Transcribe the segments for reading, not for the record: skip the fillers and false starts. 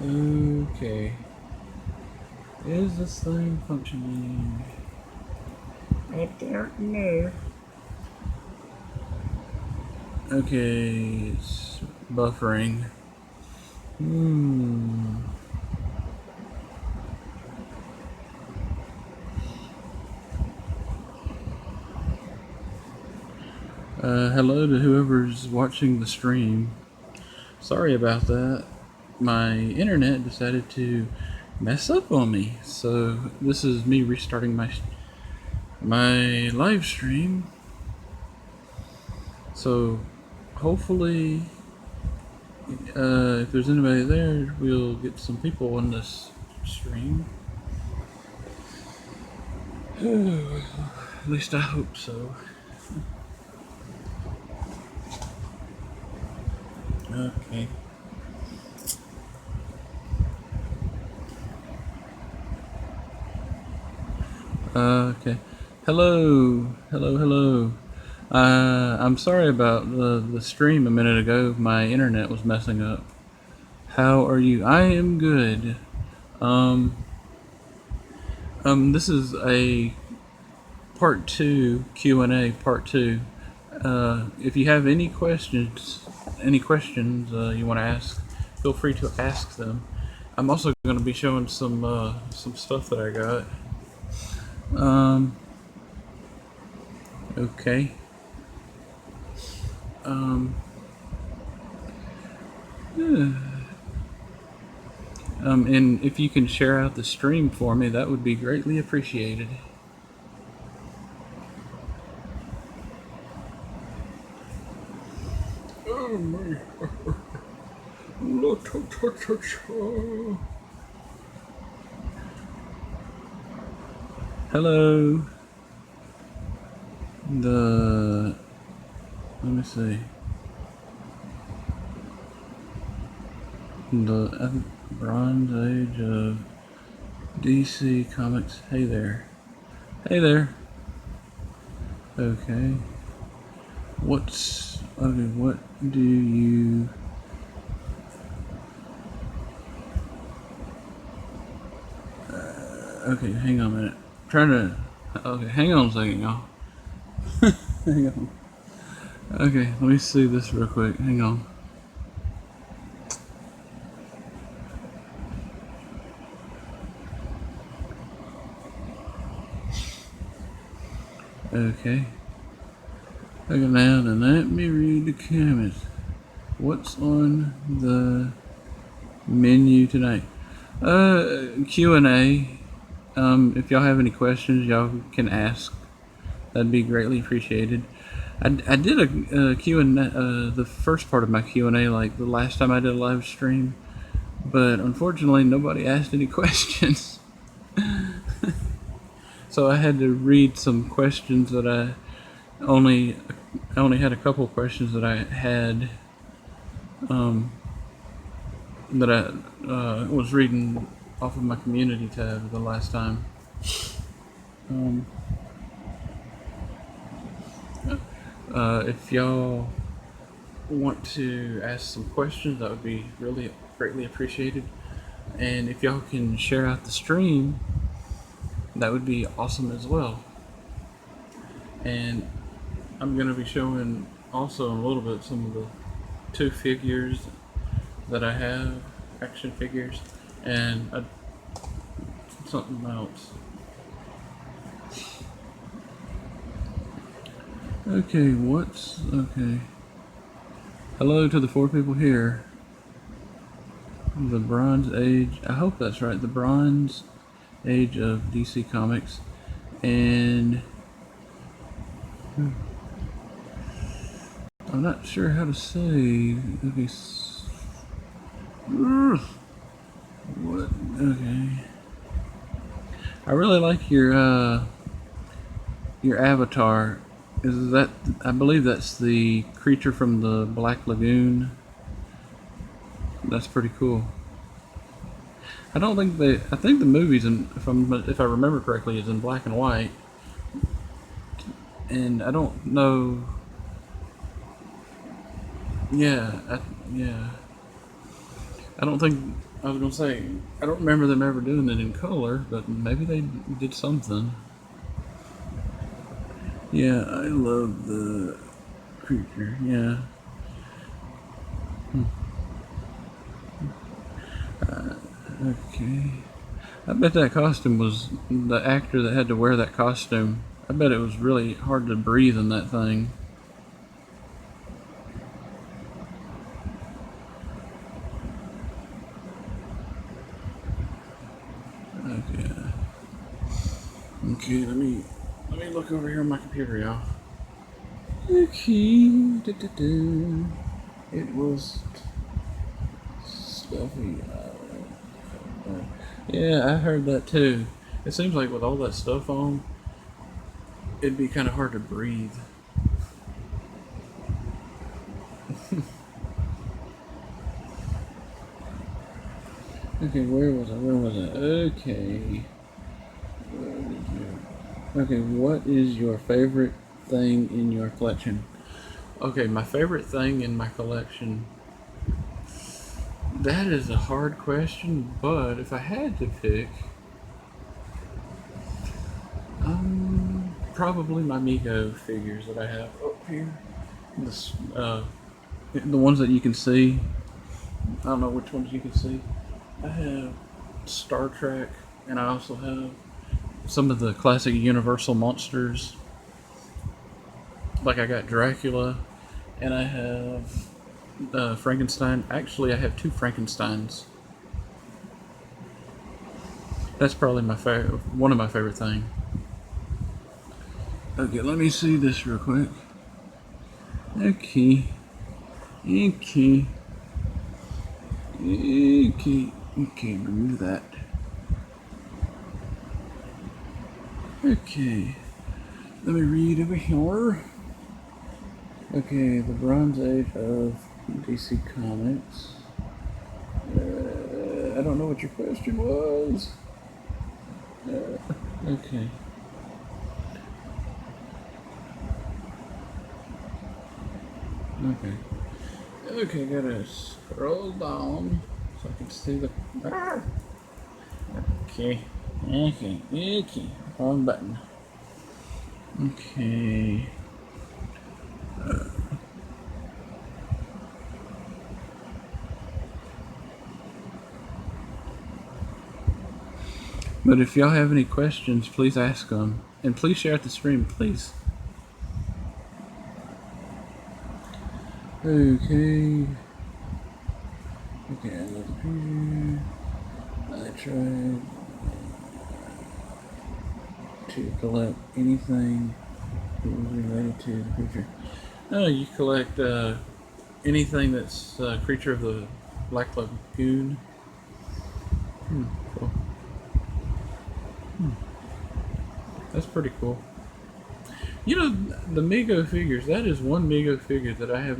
Okay. Is this thing functioning? I don't know. Okay, it's buffering. Hello to whoever's watching the stream. Sorry about that. My internet decided to mess up on me, so this is me restarting my live stream. So hopefully, if there's anybody there, we'll get some people on this stream. At least I hope so. Okay. Okay. Hello. Hello, hello. I'm sorry about the stream a minute ago. My internet was messing up. How are you? I am good. This is a part 2 Q&A, part 2. If you have any questions you want to ask, feel free to ask them. I'm also going to be showing some stuff that I got. Okay. And if you can share out the stream for me, that would be greatly appreciated. Oh my. Hello. Let me see. The Bronze Age of DC Comics. Hey there. Hey there. Okay. What do you... Okay, hang on a minute. Okay, hang on a second, y'all. Hang on. Okay, let me see this real quick. Hang on. Okay. Okay, now then let me read the comments. What's on the menu tonight? Q&A. If y'all have any questions, y'all can ask. That'd be greatly appreciated. I did a Q&A, the first part of my Q&A, like the last time I did a live stream, but unfortunately nobody asked any questions. So I had to read some questions that I only had a couple questions that I had, that I was reading off of my community tab the last time. If y'all want to ask some questions, that would be really greatly appreciated. And if y'all can share out the stream, that would be awesome as well. And I'm going to be showing also in a little bit some of the 2 figures that I have, action figures, and something else. Okay, okay. Hello to the 4 people here. The Bronze Age, I hope that's right, the Bronze Age of DC Comics. And I'm not sure how to say. Okay. What? Okay. I really like your avatar. Is that? I believe that's the creature from the Black Lagoon. That's pretty cool. I don't think I think the movie's if I remember correctly, is in black and white. And I don't know. Yeah, I don't think I was gonna say, I don't remember them ever doing it in color, but maybe they did something. Yeah, I love the creature. Yeah. Okay. I bet that costume was the actor that had to wear that costume. I bet it was really hard to breathe in that thing. Okay. Okay, let me look over here on my computer, y'all. Okay. It was stuffy. Yeah, I heard that too. It seems like with all that stuff on, it'd be kind of hard to breathe. Okay, where was I? Where was I? Okay. Okay, what is your favorite thing in your collection? Okay, my favorite thing in my collection. That is a hard question, but if I had to pick, probably my Mego figures that I have up here. This, the ones that you can see. I don't know which ones you can see. I have Star Trek, and I also have some of the classic Universal monsters. Like I got Dracula, and I have Frankenstein. Actually, I have two Frankensteins. That's probably my favorite, one of my favorite things. Okay, let me see this real quick. Okay, okay, okay. Remove that. Okay, let me read over here. Okay, the Bronze Age of DC Comics. I don't know what your question was. Okay. Okay. Okay, gotta scroll down so I can see the. Okay. Okay. Wrong button. Okay. But if y'all have any questions, please ask them. And please share the stream, please. Okay. Okay, I love the preview. I tried to collect anything that was related to the creature. Oh, you collect anything that's a creature of the Black Lagoon. Cool. That's pretty cool. You know, the Mego figures, that is one Mego figure that I've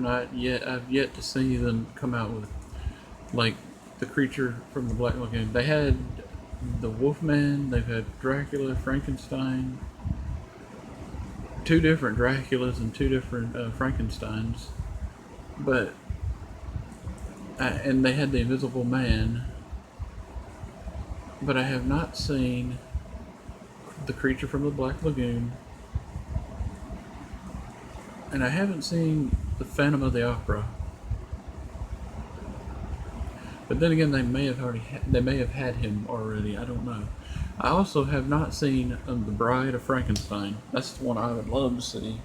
yet to see them come out with. Like the creature from the Black Lagoon. They had the Wolfman, they've had Dracula, Frankenstein, two different Draculas and two different Frankensteins. But, and they had the Invisible Man. But I have not seen the creature from the Black Lagoon. And I haven't seen the Phantom of the Opera. But then again, they may have had him already. I don't know. I also have not seen the Bride of Frankenstein. That's the one I would love to see.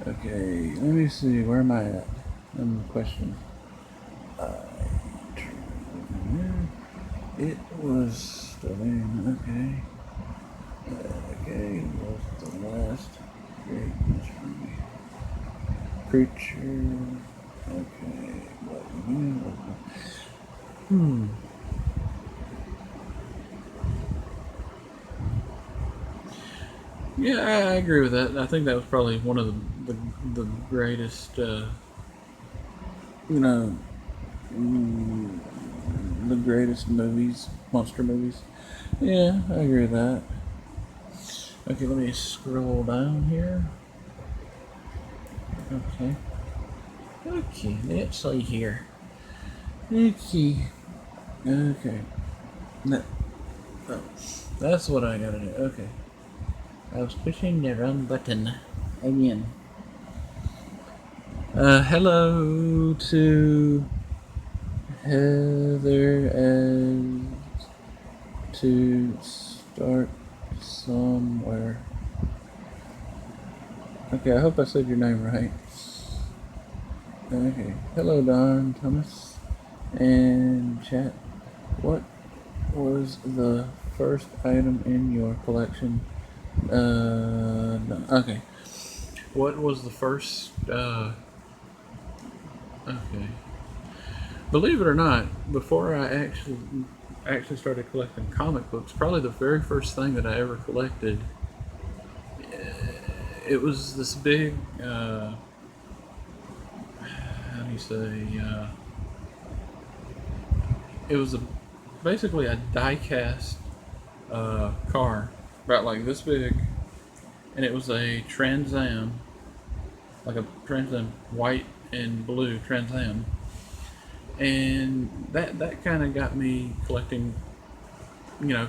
Okay, let me see. Where am I at? Question. It was still okay. Okay, it was the last great mystery creature. Okay, Yeah, I agree with that. I think that was probably one of the greatest, the greatest movies, monster movies. Yeah, I agree with that. Okay, let me scroll down here. Okay, let's see here. Okay. Okay. No, oh, that's what I gotta do. Okay. I was pushing the wrong button again. Hello to Heather as to start somewhere. Okay, I hope I said your name right. Okay. Hello, Don, Thomas, and chat. What was the first item in your collection? No. Okay. What was the first? Okay. Believe it or not, before I actually started collecting comic books, probably the very first thing that I ever collected, it was this big. How do you say? It was basically a diecast car, about like this big, and it was a Trans Am, like a Trans Am white and blue Trans Am, and that kind of got me collecting. You know,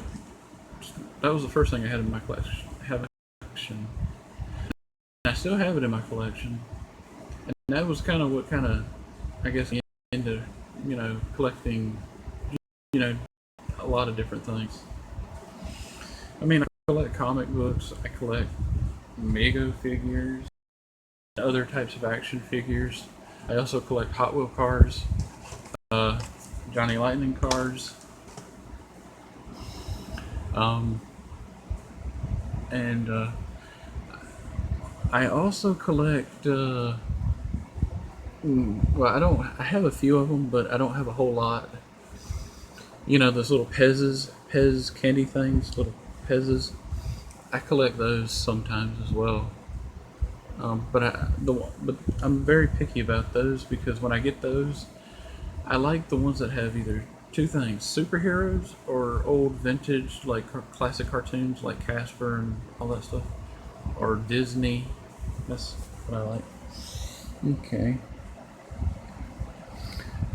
that was the first thing I had in my collection. I still have it in my collection, and that was kind of what kind of, I guess, into collecting, you know, a lot of different things. I mean, I collect comic books. I collect Mego figures, other types of action figures. I also collect Hot Wheel cars, uh, Johnny Lightning cars, um, and I also collect. Well, I don't. I have a few of them, but I don't have a whole lot. You know, those little Pez candy things, little Pez's. I collect those sometimes as well. But I'm very picky about those because when I get those, I like the ones that have either two things: superheroes or old vintage like classic cartoons like Casper and all that stuff, or Disney. That's what I like. Okay.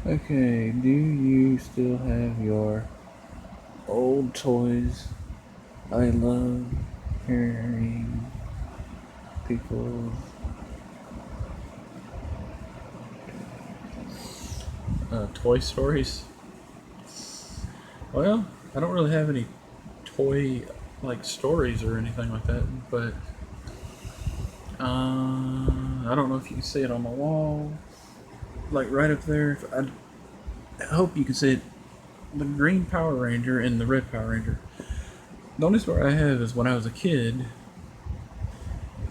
Okay. Do you still have your old toys? I love hearing people toy stories. Well, I don't really have any toy like stories or anything like that, but I don't know if you can see it on the wall, like right up there. I hope you can see it. The green Power Ranger and the red Power Ranger. The only story I have is when I was a kid.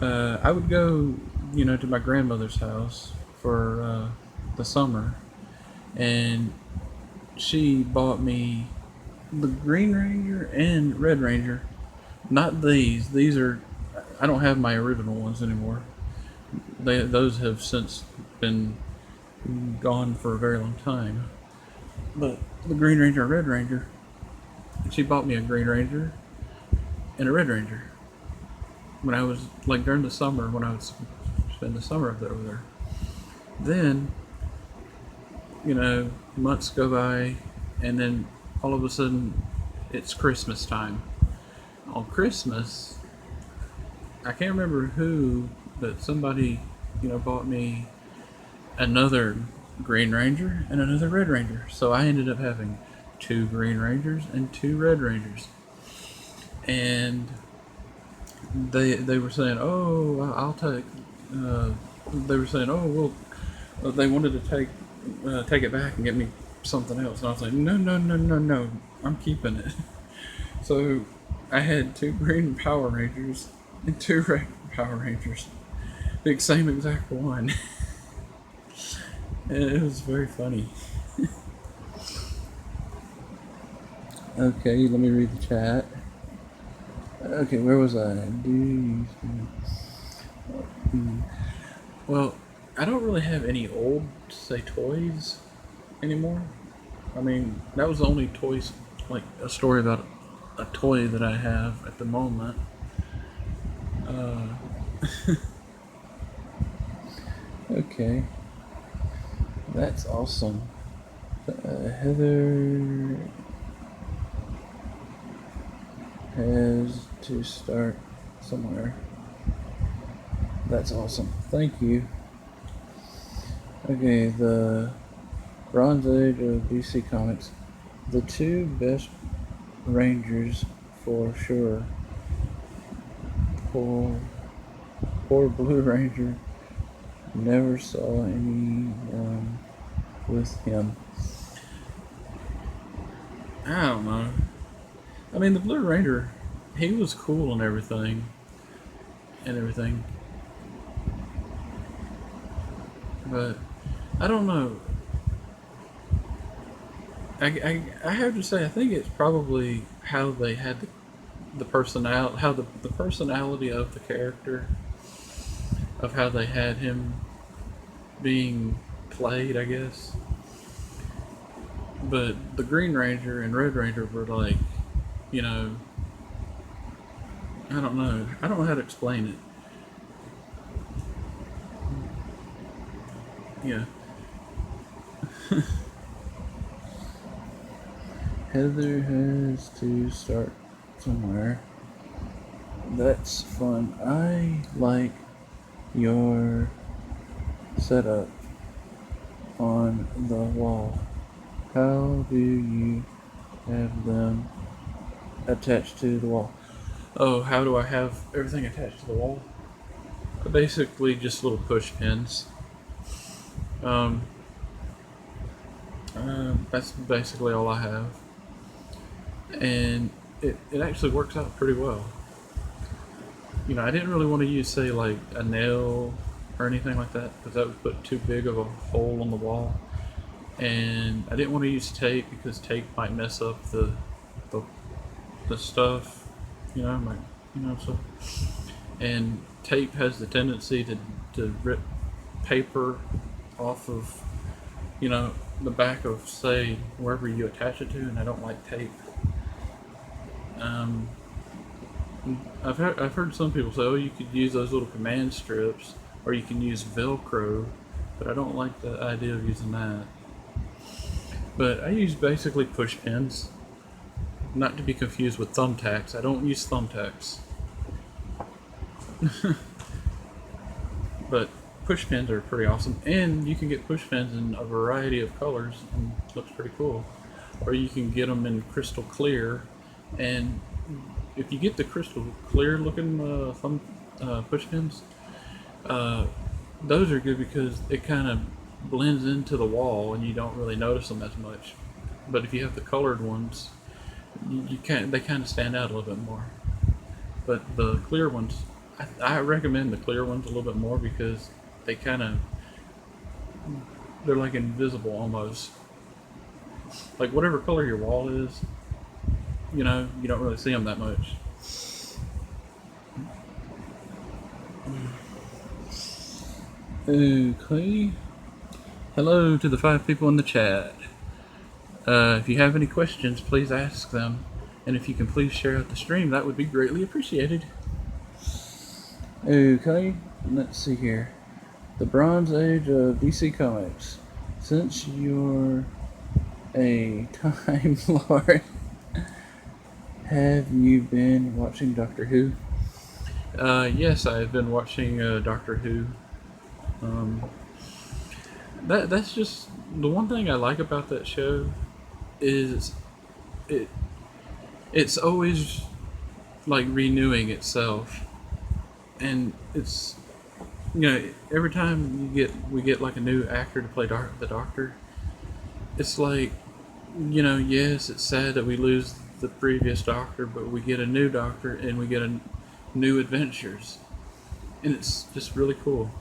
I would go, to my grandmother's house for the summer, and she bought me the Green Ranger and Red Ranger. Not these. These are. I don't have my original ones anymore. Those have since been gone for a very long time. But the Green Ranger and Red Ranger, she bought me a Green Ranger and a Red Ranger when I was like during the summer when I would spend the summer up there over there. Then, months go by, and then all of a sudden, it's Christmas time. On Christmas, I can't remember who, but somebody, bought me another Green Ranger and another Red Ranger. So I ended up having two Green Rangers and two Red Rangers. And they were saying, "Oh, I'll take." They were saying, "Oh, well," they wanted to take it back and get me something else. And I was like, "No, no, no, no, no! I'm keeping it." So I had two Green Power Rangers and two Red Power Rangers, the same exact one. And it was very funny. Okay, let me read the chat. Okay, where was I? Well, I don't really have any old, say, toys anymore. I mean, that was the only toys, like a story about a toy that I have at the moment. Okay, that's awesome. Heather has to start somewhere. That's awesome. Thank you. Okay, the Bronze Age of DC Comics. The two best Rangers for sure. Poor Blue Ranger. Never saw anyone with him. I don't know. I mean, the Blue Ranger, he was cool and everything. But, I don't know. I have to say, I think it's probably how they had the personality, how the personality of the character, of how they had him being played, I guess. But the Green Ranger and Red Ranger were like, you know, I don't know. I don't know how to explain it. Yeah. Heather has to start somewhere. That's fun. I like your setup on the wall. How do you have them attached to the wall? Oh, how do I have everything attached to the wall? Basically, just little push pins. That's basically all I have. And it actually works out pretty well. You know, I didn't really want to use, say, like a nail or anything like that, because that would put too big of a hole on the wall. And I didn't want to use tape because tape might mess up the stuff, so. And tape has the tendency to rip paper off of, the back of, say, wherever you attach it to, and I don't like tape. I've heard some people say, oh, you could use those little command strips, or you can use Velcro, but I don't like the idea of using that. But I use basically push pins, not to be confused with thumbtacks. I don't use thumbtacks. But push pins are pretty awesome, and you can get push pins in a variety of colors, and it looks pretty cool. Or you can get them in crystal clear, and if you get the crystal clear looking push pins, those are good because it kind of blends into the wall and you don't really notice them as much. But if you have the colored ones, they kind of stand out a little bit more. But the clear ones, I recommend the clear ones a little bit more because they're like invisible almost. Like whatever color your wall is, you don't really see them that much. Okay. Hello to the 5 people in the chat. If you have any questions, please ask them. And if you can please share out the stream, that would be greatly appreciated. Okay, let's see here. The Bronze Age of DC Comics. Since you're a Time Lord, have you been watching Doctor Who? Yes, I've been watching Doctor Who. That's just the one thing I like about that show is it's always like renewing itself, and it's every time we get like a new actor to play the Doctor, it's like yes, it's sad that we lose the previous Doctor, but we get a new Doctor and we get new adventures, and it's just really cool.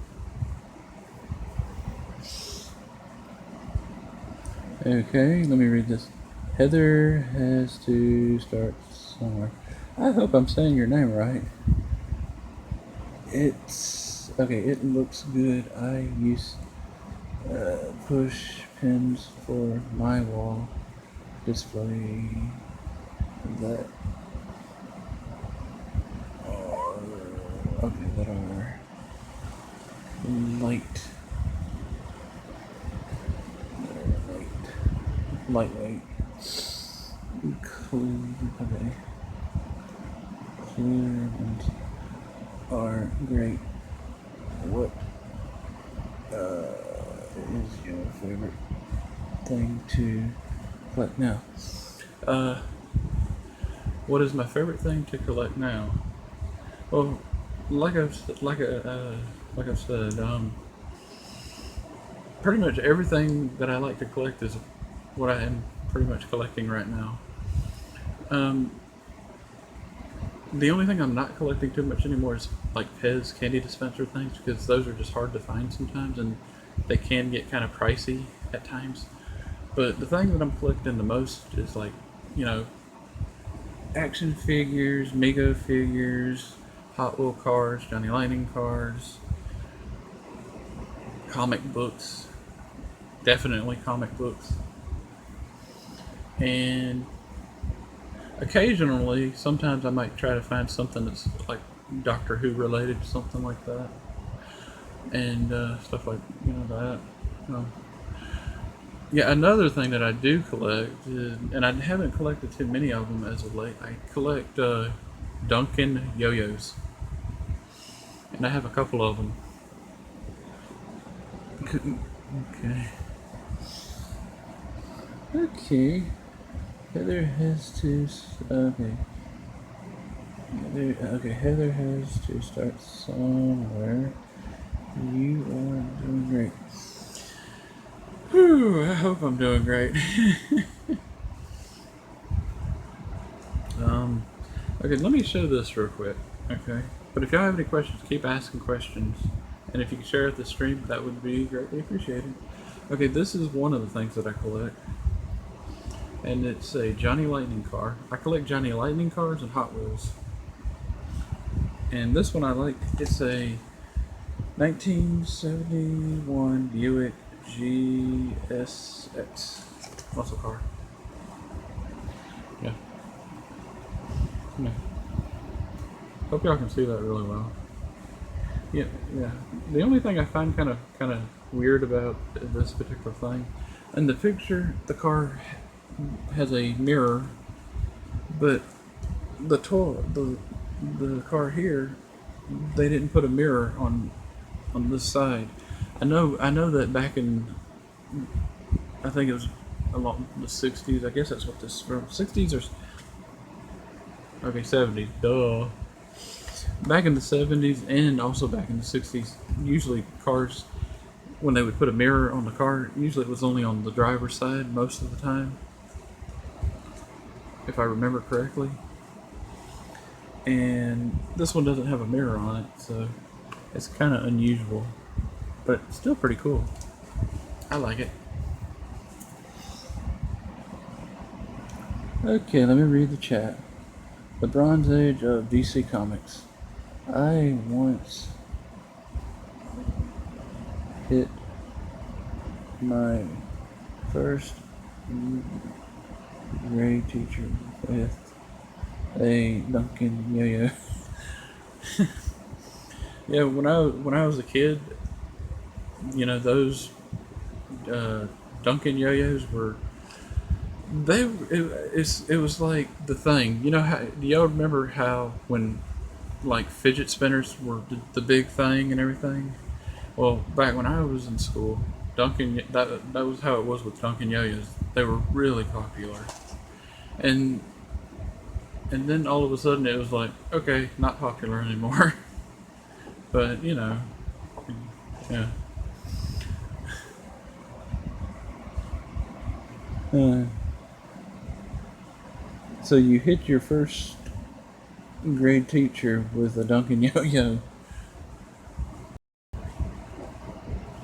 Okay, let me read this. Heather has to start somewhere. I hope I'm saying your name right. It looks good. I use push pins for my wall display that are light. lightweight. Okay. Clear ones are great. What is your favorite thing to collect now? What is my favorite thing to collect now? Well, like I've said, pretty much everything that I like to collect is what I am pretty much collecting right now. The only thing I'm not collecting too much anymore is like Pez candy dispenser things, because those are just hard to find sometimes, and they can get kind of pricey at times. But the thing that I'm collecting the most is like, you know, action figures, Mego figures, Hot Wheel cars, Johnny Lightning cars, comic books, definitely comic books, and occasionally, sometimes I might try to find something that's like Doctor Who related, something like that, and stuff like that. Um, yeah, another thing that I do collect, is, and I haven't collected too many of them as of late. I collect Duncan yoyos, and I have a couple of them. Okay. Okay. Heather has to. Okay. Heather has to start somewhere. You are doing great. Whew, I hope I'm doing great. Okay, let me show this real quick. Okay. But if y'all have any questions, keep asking questions. And if you can share it the stream, that would be greatly appreciated. Okay, this is one of the things that I collect. And it's a Johnny Lightning car. I collect Johnny Lightning cars and Hot Wheels. And this one I like. It's a 1971 Buick GSX muscle car. Yeah. Yeah. Hope y'all can see that really well. Yeah, yeah. The only thing I find kind of weird about this particular thing, in the picture, the car has a mirror, but the car here, they didn't put a mirror on this side. I know that back in, I think it was along the 60s. I guess that's what this from 60s or 70s. Duh. Back in the 70s and also back in the 60s, usually cars, when they would put a mirror on the car, usually it was only on the driver's side most of the time, if I remember correctly. And this one doesn't have a mirror on it, so it's kind of unusual, but still pretty cool. I like it. Okay, let me read the chat. The Bronze Age of DC Comics. I once hit my first grade teacher with a Duncan yo-yo. Yeah, when I was a kid, those Duncan yo-yos were it was like the thing. Do y'all remember how when like fidget spinners were the big thing and everything? Well, back when I was in school, Duncan that was how it was with Duncan yo-yos. They were really popular, and then all of a sudden it was like, okay, not popular anymore. But yeah. So you hit your first grade teacher with a Duncan yo-yo.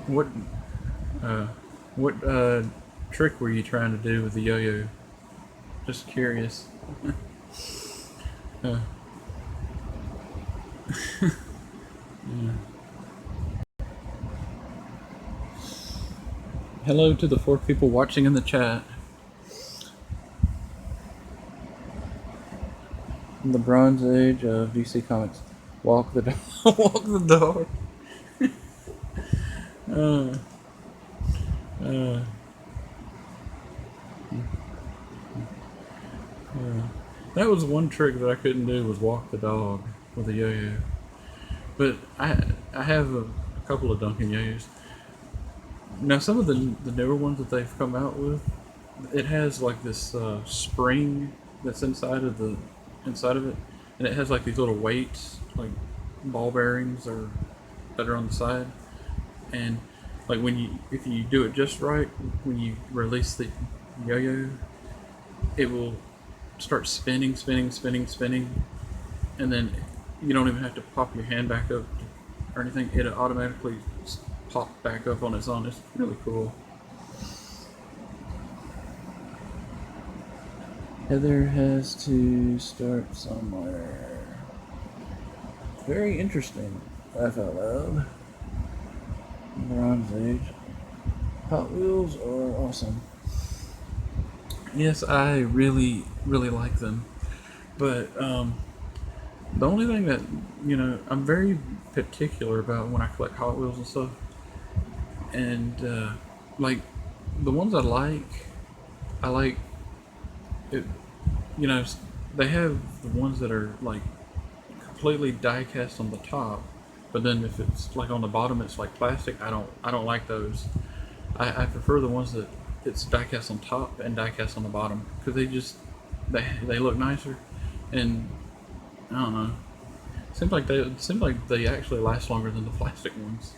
What trick were you trying to do with the yo-yo? Just curious. Yeah. Hello to the 4 people watching in the chat. In the Bronze Age of DC Comics. Walk the dog. Walk the dog. That was one trick that I couldn't do, was walk the dog with a yo-yo. But I have a couple of Duncan yo-yos. Now some of the newer ones that they've come out with, it has like this spring that's inside of it, and it has like these little weights, like ball bearings or that are on the side, and like if you do it just right, when you release the yo-yo, it will start spinning, spinning, spinning, spinning, and then you don't even have to pop your hand back up or anything. It automatically pops back up on its own. It's really cool. Heather has to start somewhere. Very interesting. Laugh out loud. Bronze Age. Hot Wheels are awesome. Yes, I really, really like them. But the only thing that, I'm very particular about when I collect Hot Wheels and stuff. And, like, the ones I like it, they have the ones that are, like, completely die cast on the top. But then if it's, like, on the bottom, it's, like, plastic. I don't like those. I prefer the ones that it's die cast on top and die cast on the bottom, because they look nicer, and I don't know. Seems like they actually last longer than the plastic ones.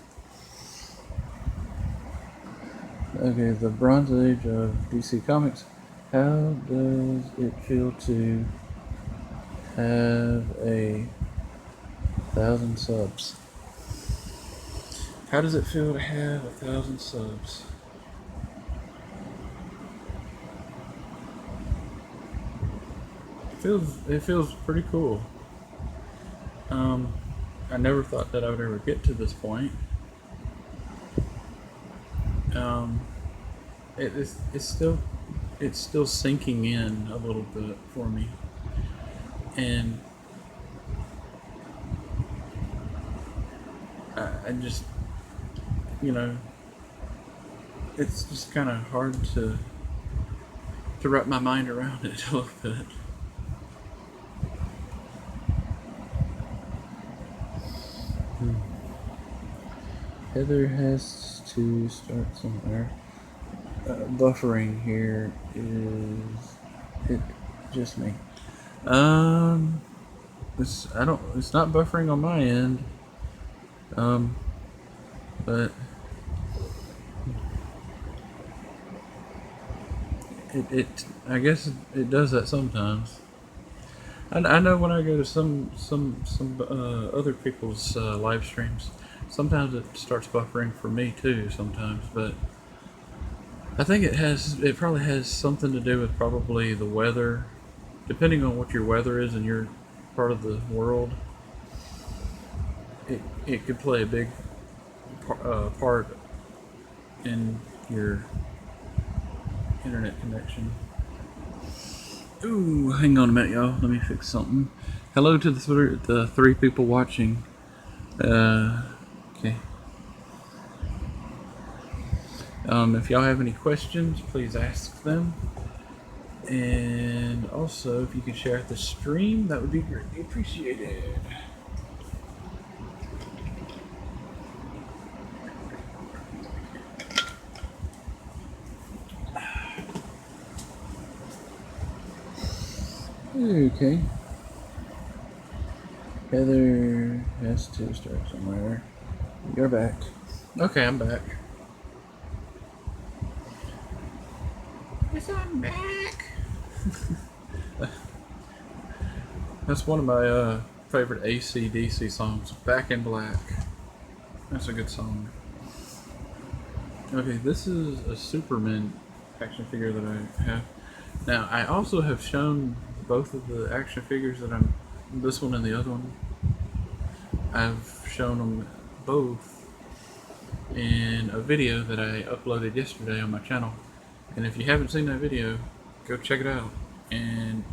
Okay, the Bronze Age of DC Comics. How does it feel to have 1,000 subs? How does it feel to have 1,000 subs? It feels pretty cool. I never thought that I would ever get to this point. It's still sinking in a little bit for me, and I just, it's just kind of hard to wrap my mind around it a little bit. Heather has to start somewhere. Buffering here is it just me. It's not buffering on my end. But I guess it does that sometimes. I know when I go to some other people's live streams, sometimes it starts buffering for me too. Sometimes, but I think it probably has something to do with probably the weather, depending on what your weather is in your part of the world. It could play a big part in your internet connection. Ooh, hang on a minute, y'all. Let me fix something. Hello to the three people watching. Okay. If y'all have any questions, please ask them. And also, if you could share the stream, that would be greatly appreciated. Okay. Heather has to start somewhere. You're back. Okay, I'm back. Yes, I'm back. That's one of my favorite AC/DC songs. Back in Black. That's a good song. Okay, this is a Superman action figure that I have. Now, I also have shown both of the action figures this one and the other one. I've shown them both in a video that I uploaded yesterday on my channel. And if you haven't seen that video, go check it out. And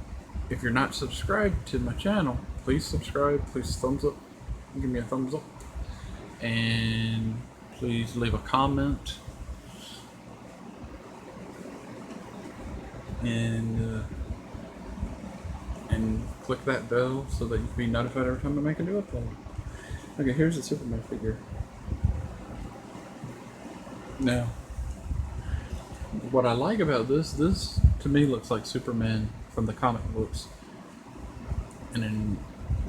if you're not subscribed to my channel, please subscribe. Please thumbs up. Give me a thumbs up. And please leave a comment. And and click that bell so that you can be notified every time I make a new upload. Okay, here's the Superman figure. Now, what I like about this to me looks like Superman from the comic books. And then,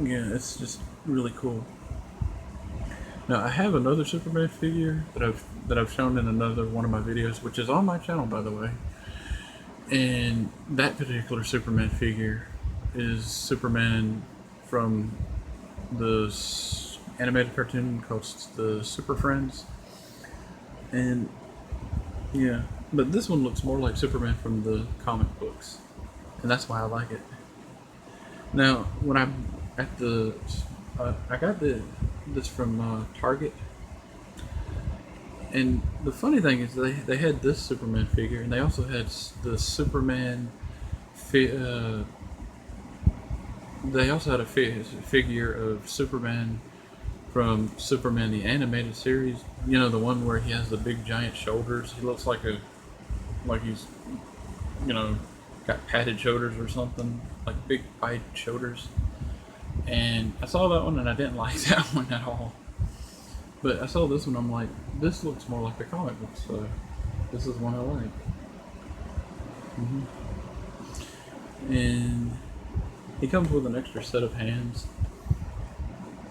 yeah, it's just really cool. Now, I have another Superman figure that I've shown in another one of my videos, which is on my channel, by the way. And that particular Superman figure is Superman from the animated cartoon called the Super Friends. And yeah, but this one looks more like Superman from the comic books, and that's why I like it. Now, when I'm at the, I got this from Target, and the funny thing is they had this Superman figure, and they also had the Superman. They also had a figure of Superman from Superman the animated series. You know, the one where he has the big giant shoulders. He looks like he's, you know, got padded shoulders or something, like big wide shoulders. And I saw that one and I didn't like that one at all. But I saw this one, I'm like, this looks more like the comic book, so this is one I like. And he comes with an extra set of hands.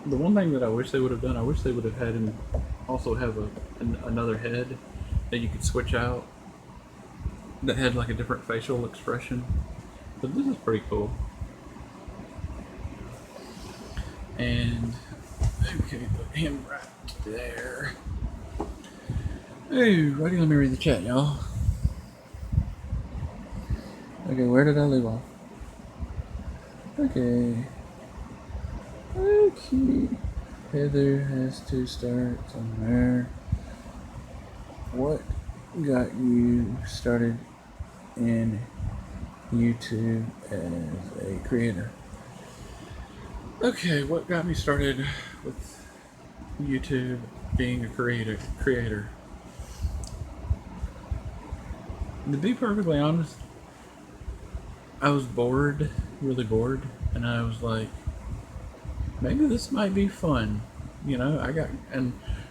The one thing that I wish they would have done, I wish they would have had him also have another head that you could switch out that had like a different facial expression. But this is pretty cool. And okay, put him right there. Hey, righty, let me read the chat, y'all. Okay, where did I leave off? Okay. Heather has to start somewhere. What got you started in YouTube as a creator? Okay, what got me started with YouTube being a creator? To be perfectly honest, I was bored, really bored, and I was like, maybe this might be fun. You know,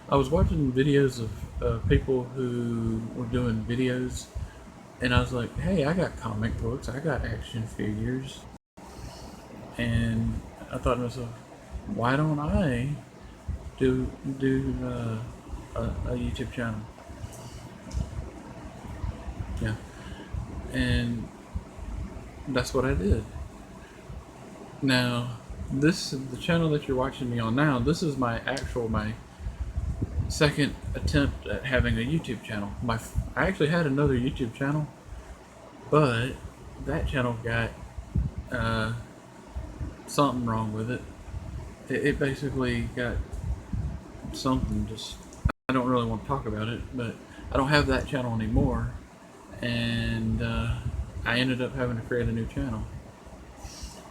I was watching videos of people who were doing videos, and I was like, hey, I got comic books, I got action figures, and I thought to myself, why don't I do a YouTube channel? Yeah, and that's what I did. Now, the channel that you're watching me on now, this is my second attempt at having a YouTube channel. I actually had another YouTube channel, but that channel got something wrong with it. It basically got something, just, I don't really want to talk about it, but I don't have that channel anymore, and I ended up having to create a new channel.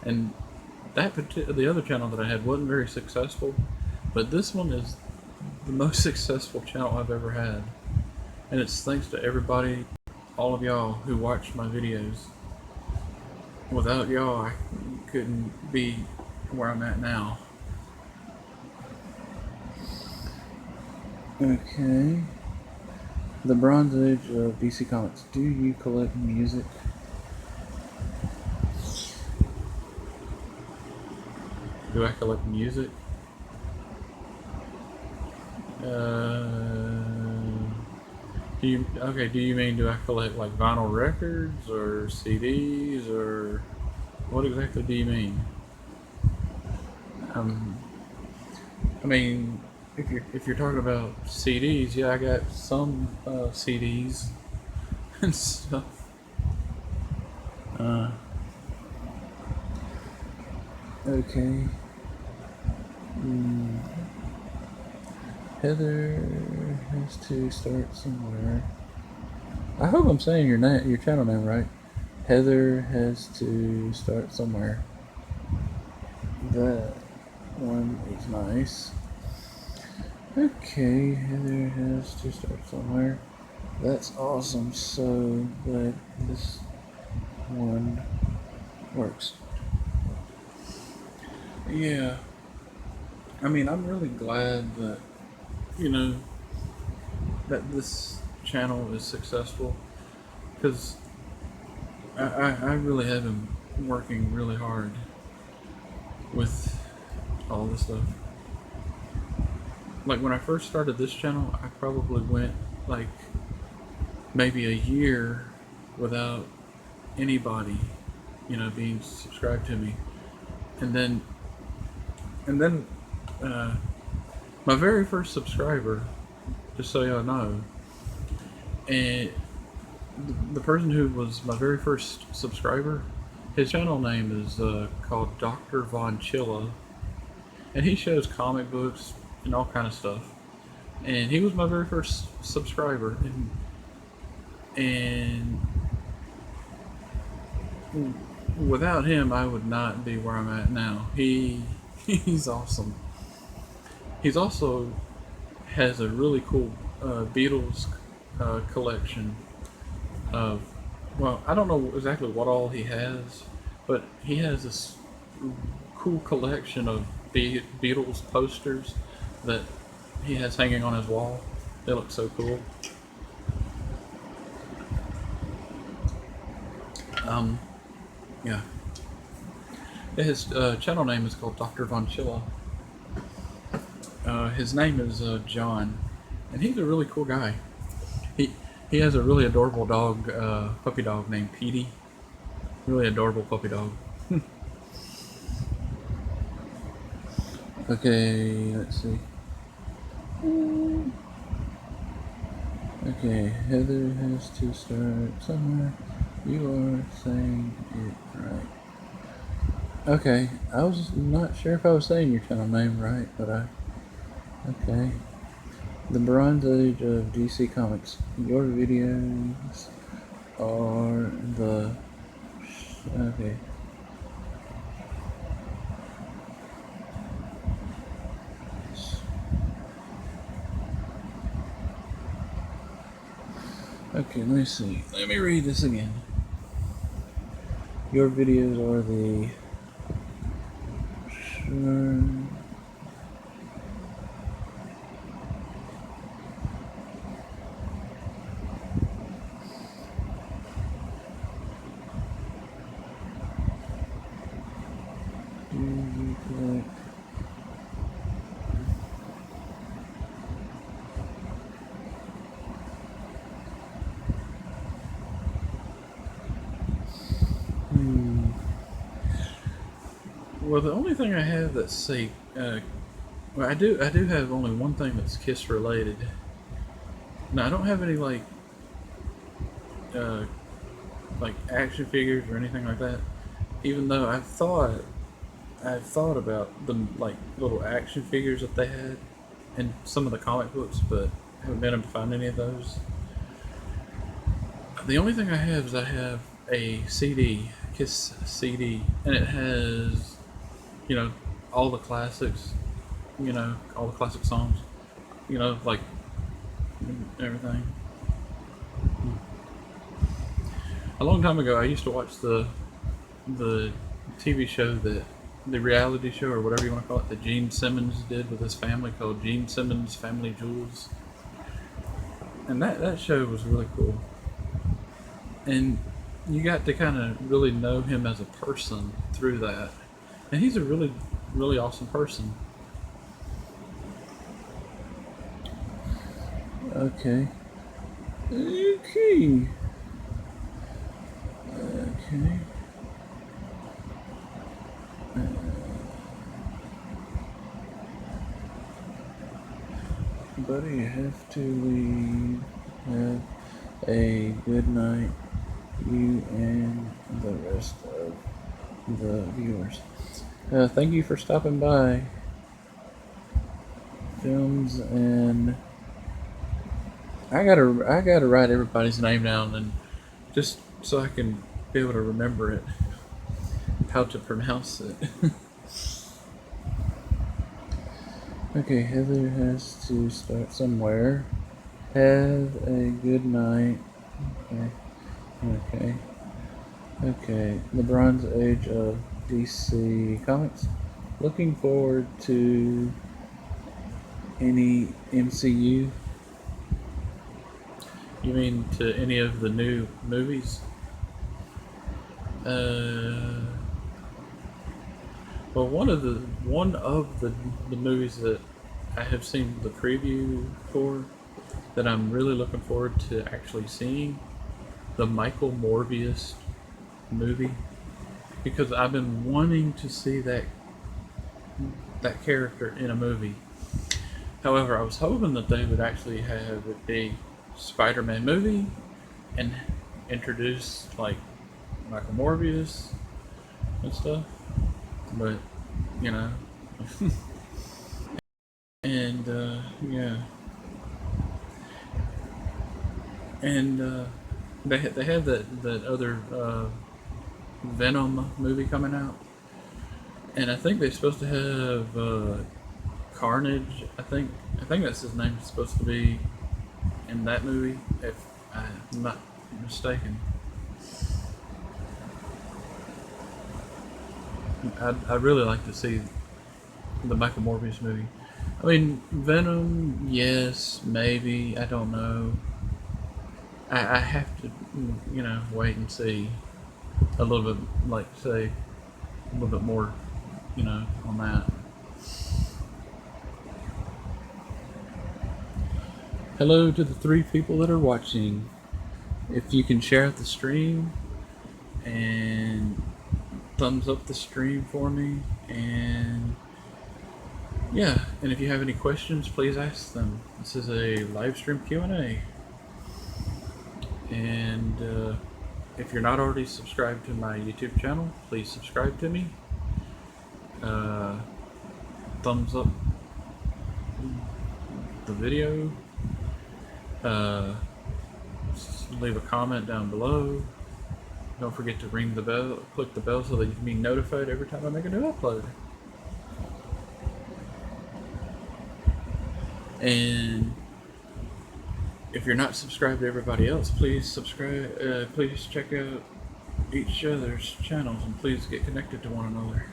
And the other channel that I had wasn't very successful, but this one is the most successful channel I've ever had, and it's thanks to everybody, all of y'all who watched my videos. Without y'all, I couldn't be where I'm at now. Okay. The Bronze Age of DC Comics. Do you collect music? Do I collect music? Do you mean do I collect like vinyl records or CDs, or what exactly do you mean? I mean, if you're talking about CDs, yeah, I got some CDs and stuff. Okay. Heather has to start somewhere. I hope I'm saying your channel name right. Heather has to start somewhere. That one is nice. Okay, Heather has to start somewhere. That's awesome. So glad this one works. Yeah, I mean, I'm really glad that, you know, that this channel is successful, because I really have been working really hard with all this stuff. Like, when I first started this channel, I probably went like maybe a year without anybody, being subscribed to me. And then, and then, uh, my very first subscriber, just so y'all know, and the person who was my very first subscriber, his channel name is called Dr. Von Chilla, and he shows comic books and all kind of stuff. And he was my very first subscriber, and without him, I would not be where I'm at now. He's awesome. He's also has a really cool Beatles collection of, well, I don't know exactly what all he has, but he has this cool collection of Beatles posters that he has hanging on his wall. They look so cool. Yeah. His channel name is called Dr. Von Chilla. His name is John, and he's a really cool guy. He has a really adorable dog, puppy dog named Petey. Really adorable puppy dog. Okay, let's see. Okay, Heather has to start somewhere. You are saying it right. Okay, I was not sure if I was saying your channel name right, but okay. The Bronze Age of DC Comics. Your videos are the... Okay. Okay, let me see. Let me read this again. Your videos are the... Sure. Well, the only thing I have that's say, well, I do have only one thing that's Kiss related. No, I don't have any uh, like action figures or anything like that. Even though I've thought about the like little action figures that they had in some of the comic books, but haven't been able to find any of those. The only thing I have is I have a CD, Kiss CD, and it has, all the classics, all the classic songs, like everything. A long time ago, I used to watch the TV show, the reality show, or whatever you want to call it, that Gene Simmons did with his family, called Gene Simmons' Family Jewels. And that show was really cool. And you got to kind of really know him as a person through that. And he's a really, really awesome person. Okay. Okay. Okay. Buddy, you have to leave. Have a good night, you and the rest of the viewers. Thank you for stopping by. Films, and I gotta write everybody's name down, and just so I can be able to remember it, how to pronounce it. Okay, Heather has to start somewhere. Have a good night. Okay. The Bronze Age of DC Comics. Looking forward to any MCU? You mean to any of the new movies? Well, one of the movies that I have seen the preview for that I'm really looking forward to actually seeing, the Michael Morbius movie, because I've been wanting to see that character in a movie. However, I was hoping that they would actually have a Spider-Man movie and introduce like Michael Morbius and stuff, but you know, and yeah, and they have that other Venom movie coming out, and I think they're supposed to have Carnage. I think that's his name. Is supposed to be in that movie, if I'm not mistaken. I'd really like to see the Michael Morbius movie. I mean, Venom, yes, maybe. I don't know. I have to, wait and see a little bit, like, say, a little bit more, on that. Hello to the 3 people that are watching. If you can share the stream and thumbs up the stream for me, and yeah, and if you have any questions, please ask them. This is a live stream Q&A. And if you're not already subscribed to my YouTube channel, please subscribe to me. Thumbs up the video. Leave a comment down below. Don't forget to ring the bell, click the bell so that you can be notified every time I make a new upload. And if you're not subscribed to everybody else, please subscribe. Please check out each other's channels and please get connected to one another.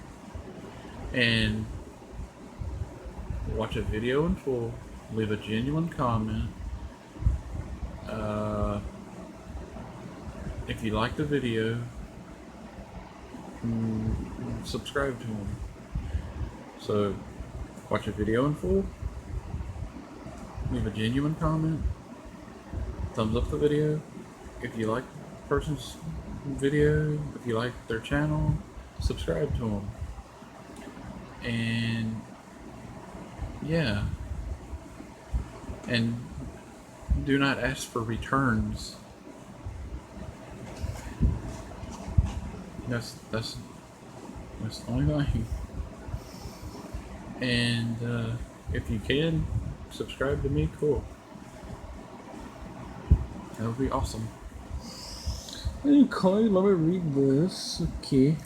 And watch a video in full. Leave a genuine comment. If you like the video, subscribe to them. So, watch a video in full. Leave a genuine comment. Thumbs up the video. If you like the person's video, if you like their channel, subscribe to them. And yeah. And do not ask for returns. That's the only thing. And if you can subscribe to me, cool. That would be awesome. Okay, let me read this. Okay.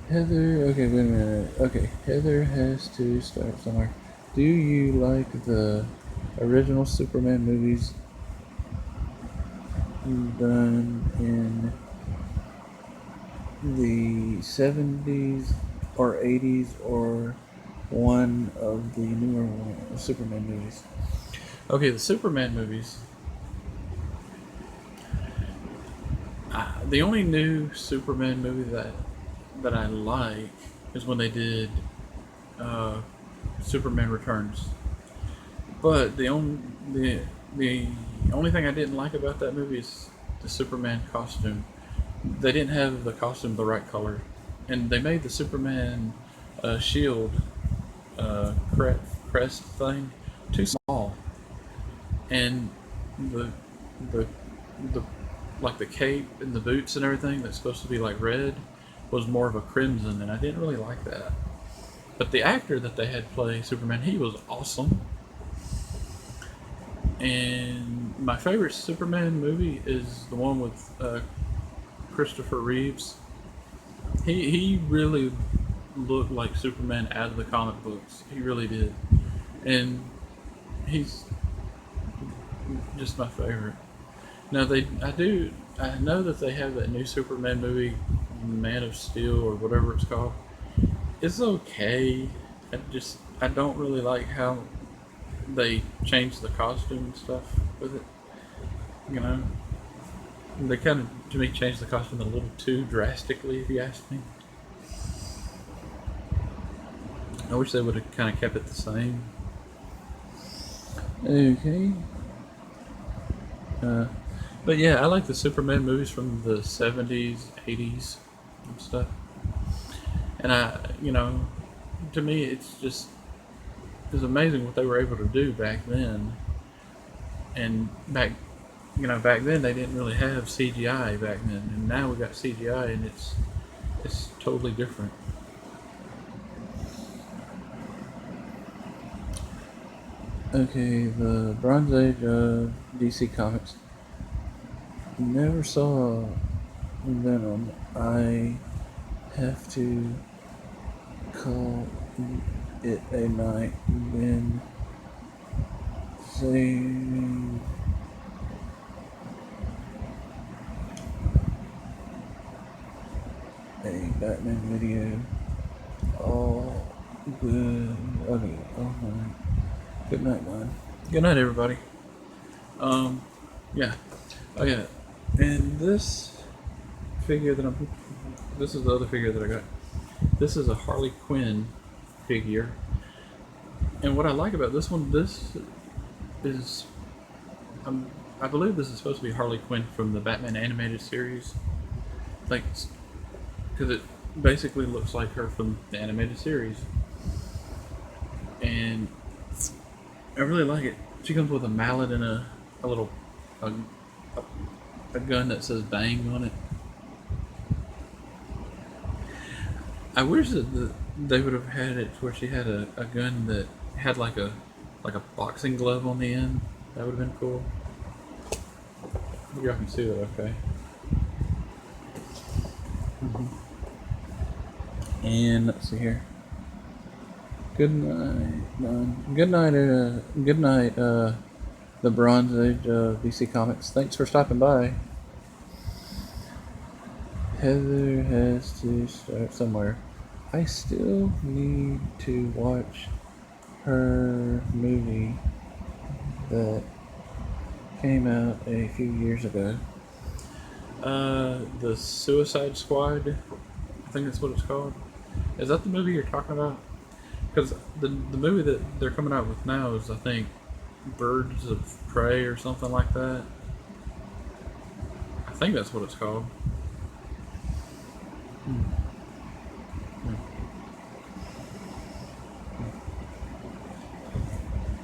Heather, okay, wait a minute. Okay, Heather has to start somewhere. Do you like the original Superman movies done in the 70s or 80s or one of the newer Superman movies? Okay, the Superman movies. The only new Superman movie that I like is when they did Superman Returns. But the only thing I didn't like about that movie is the Superman costume. They didn't have the costume the right color, and they made the Superman shield crest thing too small, and the like the cape and the boots and everything that's supposed to be like red was more of a crimson, and I didn't really like that. But the actor that they had play Superman, he was awesome. And my favorite Superman movie is the one with Christopher Reeves. He really looked like Superman out of the comic books. He really did. And he's just my favorite. Now I know that they have that new Superman movie, Man of Steel or whatever it's called. It's okay. I don't really like how they changed the costume and stuff with it. You know, they kind of to me changed the costume a little too drastically, if you ask me. I wish they would have kind of kept it the same. Okay. Uh, but yeah, I like the Superman movies from the 70s, 80s, and stuff. And to me, it's amazing what they were able to do back then. And back then they didn't really have CGI back then, and now we got CGI, and it's totally different. Okay, the Bronze Age of DC Comics. Never saw Venom. I have to call it a night when saving a Batman video. All good. Okay, all night. Good night, man. Good night, everybody. Yeah. Oh, yeah. And this figure that this is the other figure that I got. This is a Harley Quinn figure. And what I like about this one, this is, I believe this is supposed to be Harley Quinn from the Batman animated series. Like, because it basically looks like her from the animated series. And I really like it. She comes with a mallet and a little a gun that says "bang" on it. I wish that they would have had it where she had a gun that had like a boxing glove on the end. That would have been cool. You all can see that, okay? And let's see here. Good night, Don. Good night. Good night. The Bronze Age of DC Comics. Thanks for stopping by. Heather has to start somewhere. I still need to watch her movie that came out a few years ago. The Suicide Squad. I think that's what it's called. Is that the movie you're talking about? Because the movie that they're coming out with now is, I think, Birds of Prey or something like that. I think that's what it's called.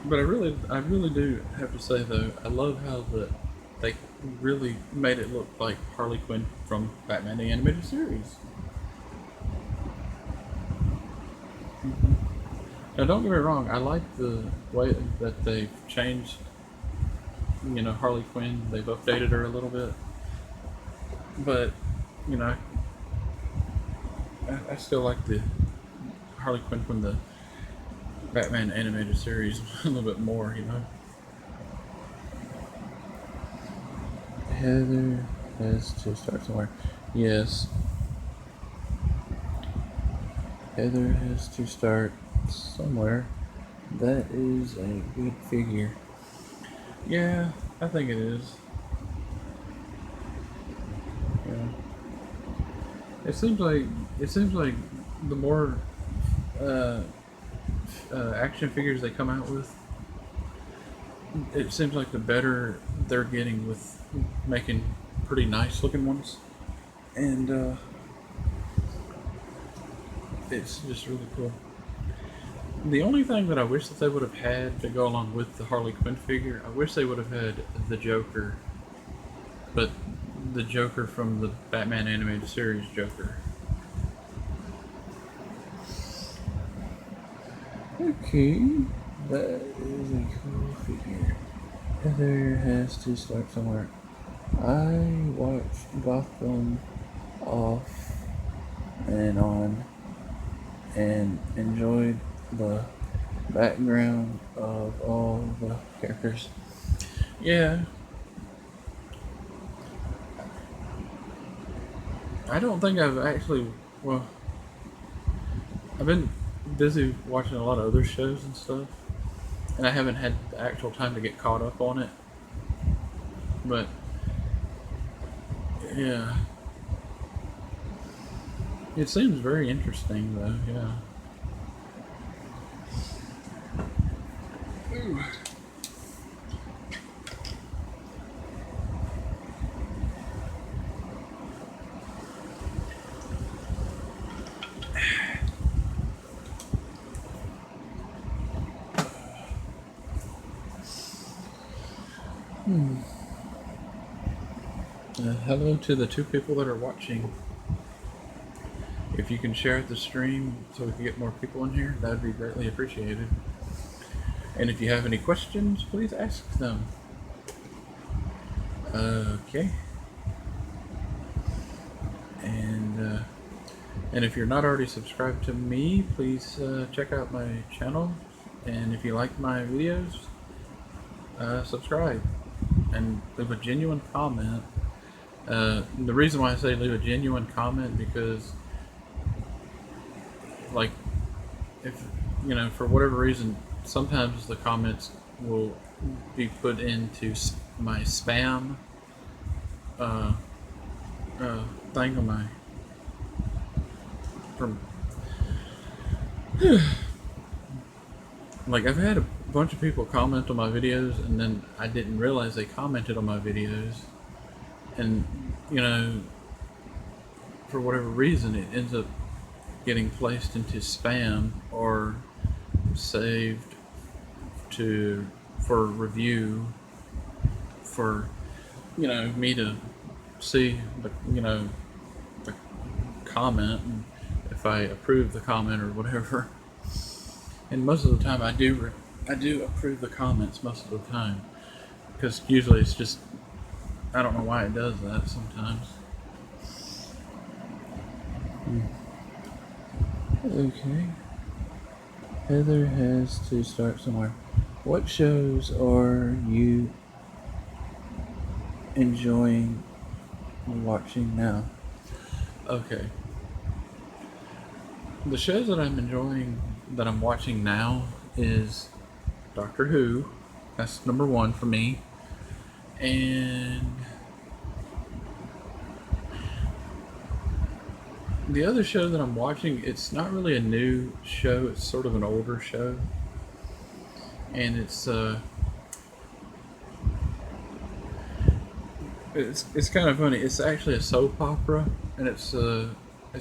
But I really do have to say though, I love how they really made it look like Harley Quinn from Batman the Animated Series. Now, don't get me wrong, I like the way that they've changed, Harley Quinn. They've updated her a little bit, but you know, I still like the Harley Quinn from the Batman animated series a little bit more, Heather has to start somewhere. Yes. Heather has to start somewhere. That is a good figure. Yeah, I think it is. Yeah. It seems like the more action figures they come out with, it seems like the better they're getting with making pretty nice looking ones, and it's just really cool. The only thing that I wish that they would have had to go along with the Harley Quinn figure, I wish they would have had the Joker, but the Joker from the Batman animated series Joker. Okay, that is a cool figure. Heather has to start somewhere. I watched Gotham off and on and enjoyed the background of all the characters. Yeah. I don't think I've actually, well, I've been busy watching a lot of other shows and stuff, and I haven't had the actual time to get caught up on it. But yeah, it seems very interesting though. Yeah. Hello to the two people that are watching. If you can share the stream so we can get more people in here, that would be greatly appreciated. And if you have any questions, please ask them. Okay. And if you're not already subscribed to me, please check out my channel. And if you like my videos, subscribe and leave a genuine comment. The reason why I say leave a genuine comment because, like, if you know, for whatever reason, sometimes the comments will be put into my spam thing on my from. Like, I've had a bunch of people comment on my videos, and then I didn't realize they commented on my videos, and you know, for whatever reason, it ends up getting placed into spam or saved for review for me to see the comment and if I approve the comment or whatever. And most of the time I do approve the comments most of the time because usually it's just I don't know why it does that sometimes. Okay. Heather has to start somewhere. What shows are you enjoying watching now? Okay. The shows that I'm enjoying, that I'm watching now, is Doctor Who. That's number one for me. And the other show that I'm watching, it's not really a new show. It's sort of an older show. And it's kind of funny. It's actually a soap opera, and it's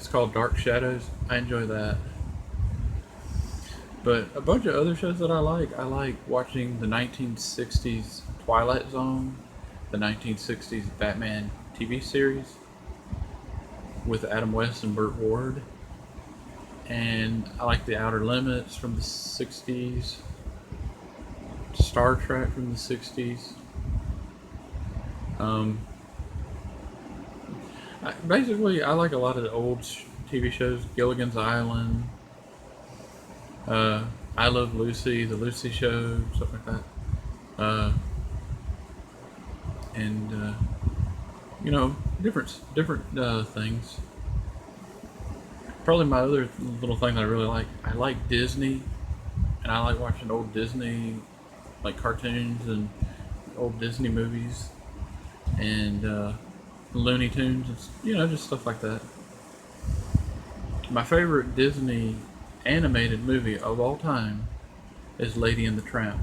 called Dark Shadows. I enjoy that. But a bunch of other shows that I like watching the 1960s Twilight Zone, the 1960s Batman TV series with Adam West and Burt Ward. And I like The Outer Limits from the 60s, Star Trek from the 60s. Basically, I like a lot of the old TV shows, Gilligan's Island, I Love Lucy, The Lucy Show, stuff like that. And different things. Probably my other little thing that I really like, I like Disney, and I like watching old Disney, like cartoons and old Disney movies, and Looney Tunes, and, just stuff like that. My favorite Disney animated movie of all time is Lady and the Tramp.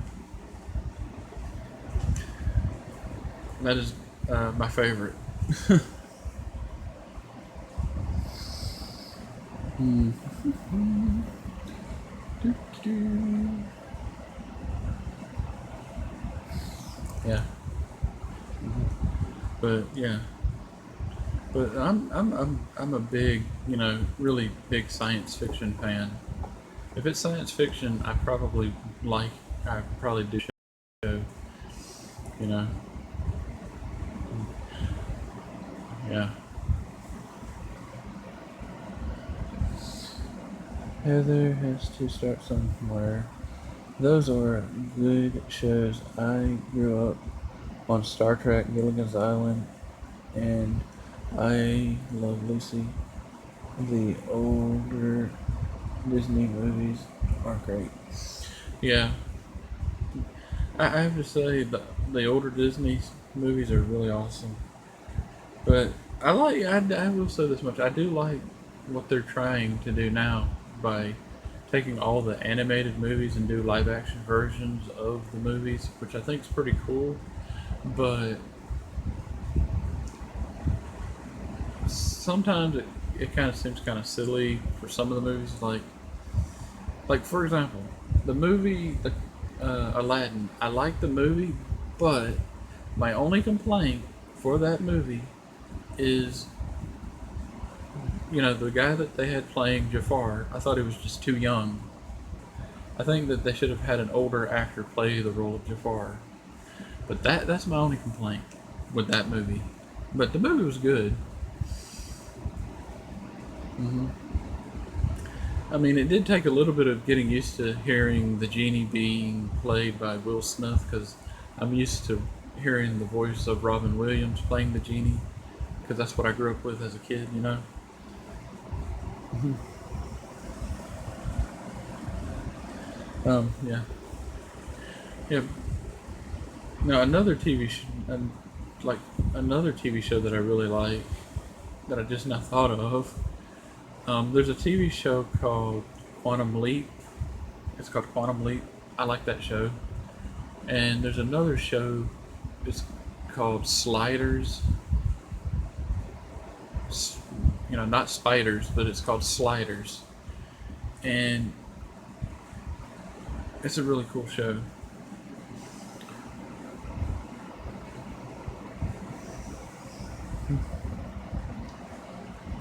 That is my favorite. Yeah. But yeah. But I'm a big, really big science fiction fan. If it's science fiction, I probably do show, you know. Yeah. Heather has to start somewhere. Those are good shows. I grew up on Star Trek, Gilligan's Island, and I Love Lucy. The older Disney movies are great. Yeah, I have to say the older Disney movies are really awesome. But I will say this much. I do like what they're trying to do now by taking all the animated movies and do live action versions of the movies, which I think is pretty cool. But sometimes it kind of seems kind of silly for some of the movies. Like for example, the Aladdin. I like the movie, but my only complaint for that movie is, the guy that they had playing Jafar. I thought he was just too young. I think that they should have had an older actor play the role of Jafar. But that's my only complaint with that movie. But the movie was good. I mean, it did take a little bit of getting used to hearing the genie being played by Will Smith, because I'm used to hearing the voice of Robin Williams playing the genie, because that's what I grew up with as a kid. Yeah. Yeah. Now like another TV show that I really like, that I just now thought of. There's a TV show called Quantum Leap. It's called Quantum Leap. I like that show. And there's another show. It's called Sliders. Not spiders, but it's called Sliders. And it's a really cool show.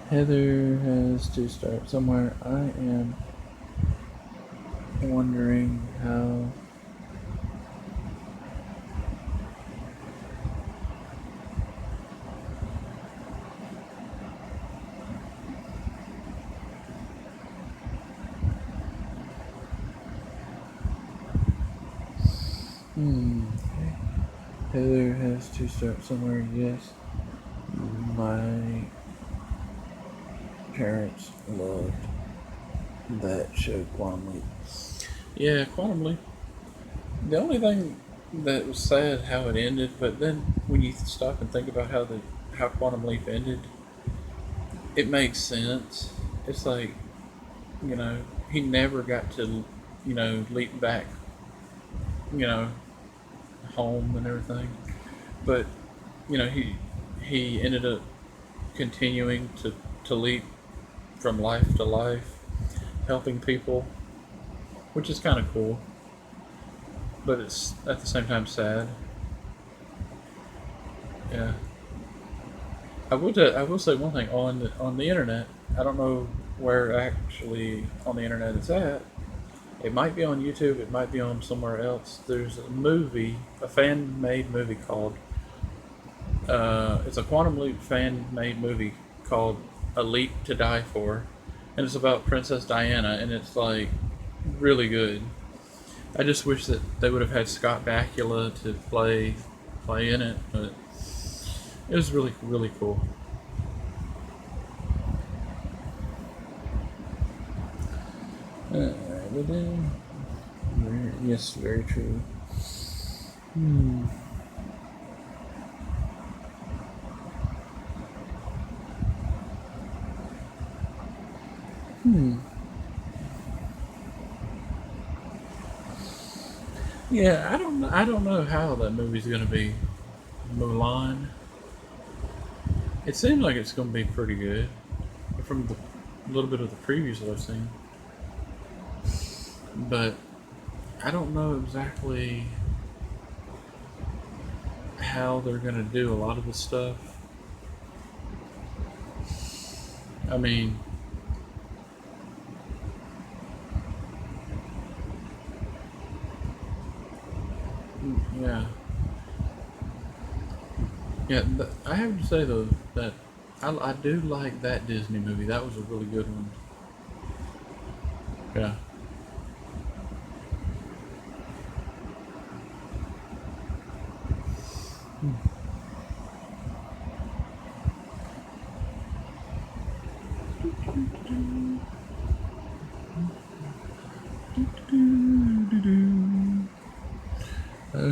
Heather has to start somewhere. I am wondering how. Heather has to start somewhere. Yes, my parents loved that show, Quantum Leap. Yeah, Quantum Leap. The only thing that was sad how it ended, but then when you stop and think about how Quantum Leap ended, it makes sense. It's like, he never got to, leap back, you know, home and everything. But, he ended up continuing to leap from life to life, helping people, which is kind of cool. But it's at the same time sad. Yeah. I will say one thing on the internet. I don't know where actually on the internet it's at. It might be on YouTube. It might be on somewhere else. There's a fan-made movie called. It's a Quantum Leap fan-made movie called A Leap to Die For, and it's about Princess Diana, and it's like really good. I just wish that they would have had Scott Bakula to play in it, but it was really, really cool. Yes, very true. Hmm. Hmm. Yeah, I don't know how that movie's gonna be. Mulan. It seems like it's gonna be pretty good from the little bit of the previews that I've seen, but I don't know exactly how they're gonna do a lot of the stuff. I mean, yeah, yeah. I have to say though that I do like that Disney movie. That was a really good one. Yeah.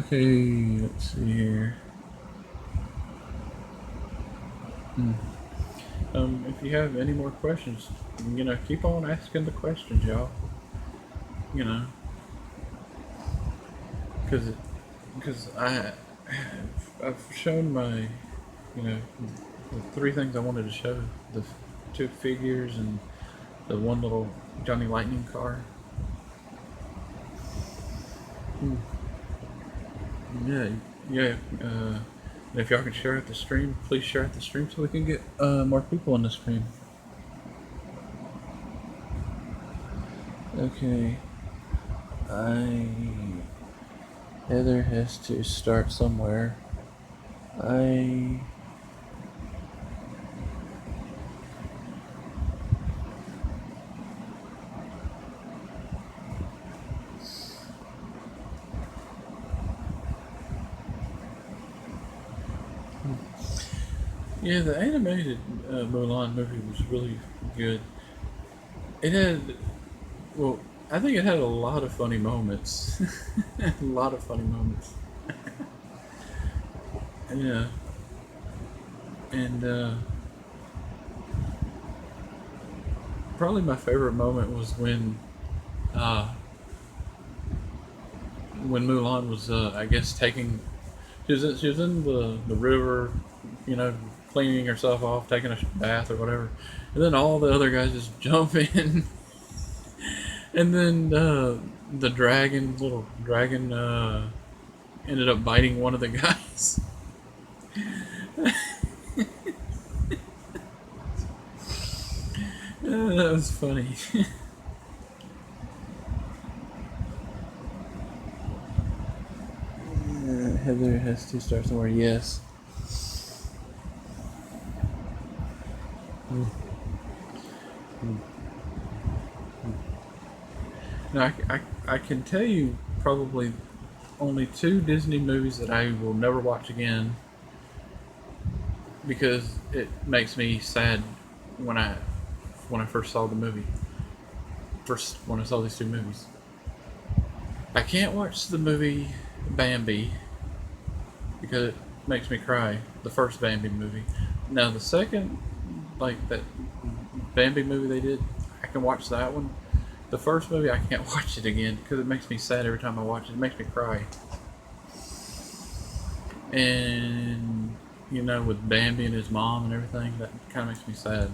Okay, let's see here. If you have any more questions, keep on asking the questions, y'all. You know, because I've shown my, the three things I wanted to show: the two figures and the one little Johnny Lightning car. Yeah, yeah. If y'all can share out the stream, please share out the stream so we can get more people on the stream. Okay. Heather has to start somewhere. Yeah, the animated Mulan movie was really good. It had, well, I think it had a lot of funny moments. A lot of funny moments. Yeah. And probably my favorite moment was when Mulan was, I guess, taking. She was in the river, cleaning herself off, taking a bath or whatever, and then all the other guys just jump in, and then the little dragon, ended up biting one of the guys. That was funny. Heather has to start somewhere. Yes. Now, I can tell you probably only two Disney movies that I will never watch again because it makes me sad when I first saw the movie. First, when I saw these two movies, I can't watch the movie Bambi because it makes me cry. The first Bambi movie. Now the second, like that Bambi movie they did, I can watch that one. The first movie I can't watch it again because it makes me sad every time I watch it. It makes me cry. And with Bambi and his mom and everything, that kind of makes me sad.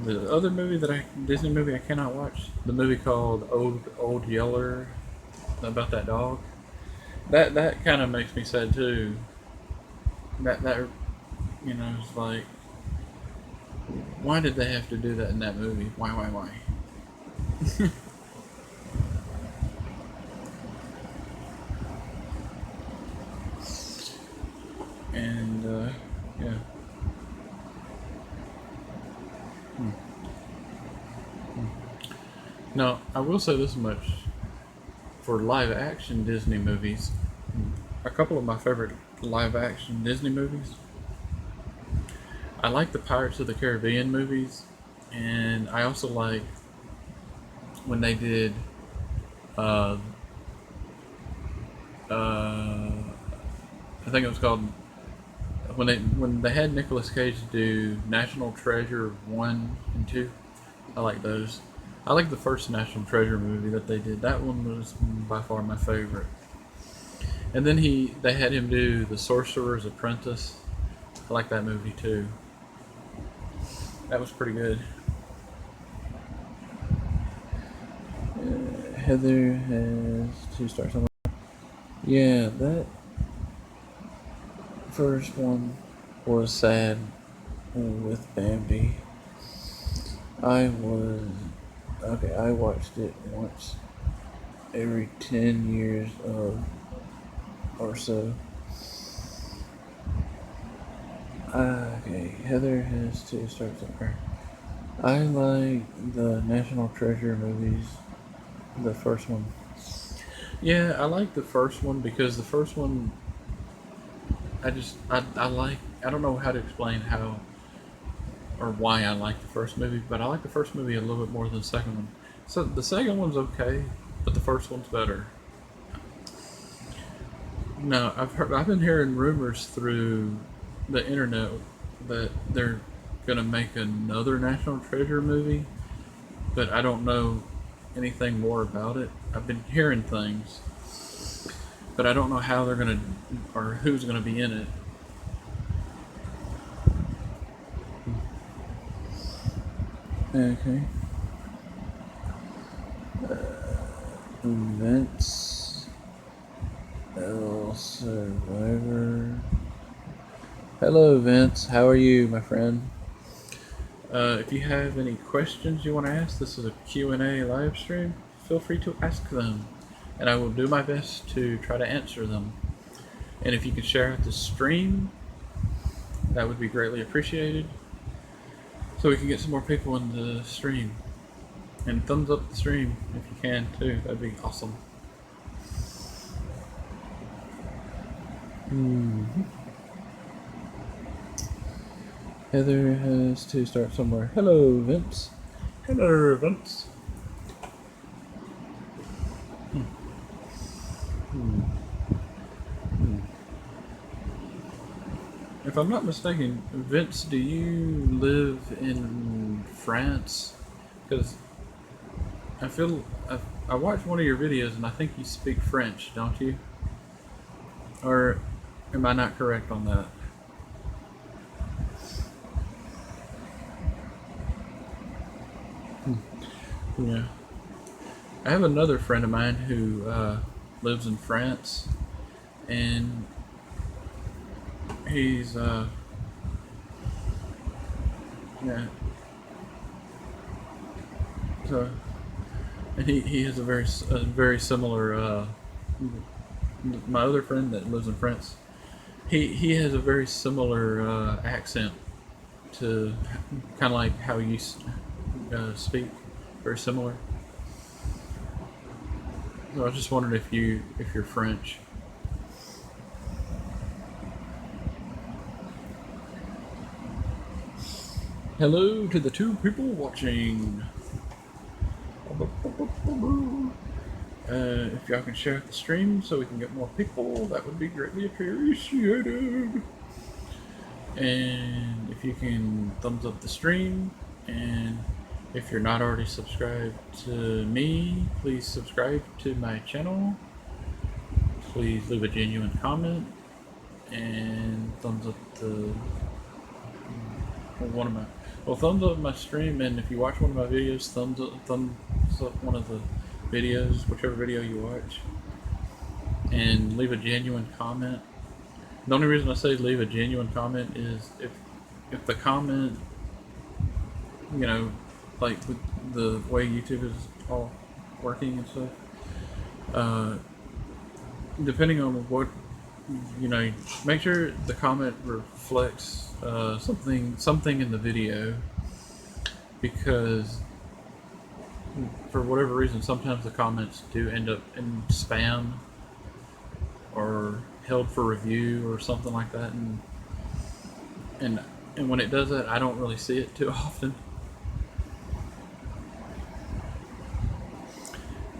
The other Disney movie I cannot watch, the movie called Old Yeller, about that dog. That kind of makes me sad too. That it's like, why did they have to do that in that movie? Why? And yeah. Now, I will say this much. For live action Disney movies, a couple of my favorite live action Disney movies, I like the Pirates of the Caribbean movies, and I also like when they did uh, I think it was called when they had Nicolas Cage do National Treasure 1 and 2. I like those. I like the first National Treasure movie that they did. That one was by far my favorite. And then they had him do The Sorcerer's Apprentice. I like that movie too. That was pretty good. Heather has 2 stars. Yeah, that first one was sad with Bambi. I watched it once every 10 years or so. Okay, Heather has 2 stars somewhere. I like the National Treasure movies. The first one. Yeah, I like the first one because the first one, I like, I don't know how to explain how or why I like the first movie, but I like the first movie a little bit more than the second one. So the second one's okay, but the first one's better. No, I've been hearing rumors through the internet that they're gonna make another National Treasure movie, but I don't know anything more about it. I've been hearing things, but I don't know how they're gonna or who's gonna be in it. Okay. Vince L. Survivor. Hello, Vince. How are you, my friend? If you have any questions you want to ask, this is a Q&A live stream. Feel free to ask them, and I will do my best to try to answer them. And if you could share out the stream, that would be greatly appreciated, so we can get some more people in the stream. And thumbs up the stream if you can too. That'd be awesome. Heather has to start somewhere. Hello, Vince. Hello, Vince. If I'm not mistaken, Vince, do you live in France? Because I watched one of your videos and I think you speak French, don't you? Or am I not correct on that? Yeah. I have another friend of mine who lives in France, and he's yeah. So, and he has a very similar. My other friend that lives in France, he has a very similar accent to kind of like how you speak, very similar. So I was just wondering if you're French. Hello to the two people watching. If y'all can share the stream so we can get more people, that would be greatly appreciated. And if you can thumbs up the stream, and if you're not already subscribed to me, please subscribe to my channel. Please leave a genuine comment and thumbs up the thumbs up my stream. And if you watch one of my videos, thumbs up one of the videos, whichever video you watch, and leave a genuine comment. The only reason I say leave a genuine comment is if the comment, like with the way YouTube is all working and stuff, depending on what, make sure the comment reflects something in the video, because for whatever reason sometimes the comments do end up in spam or held for review or something like that, and when it does that, I don't really see it too often.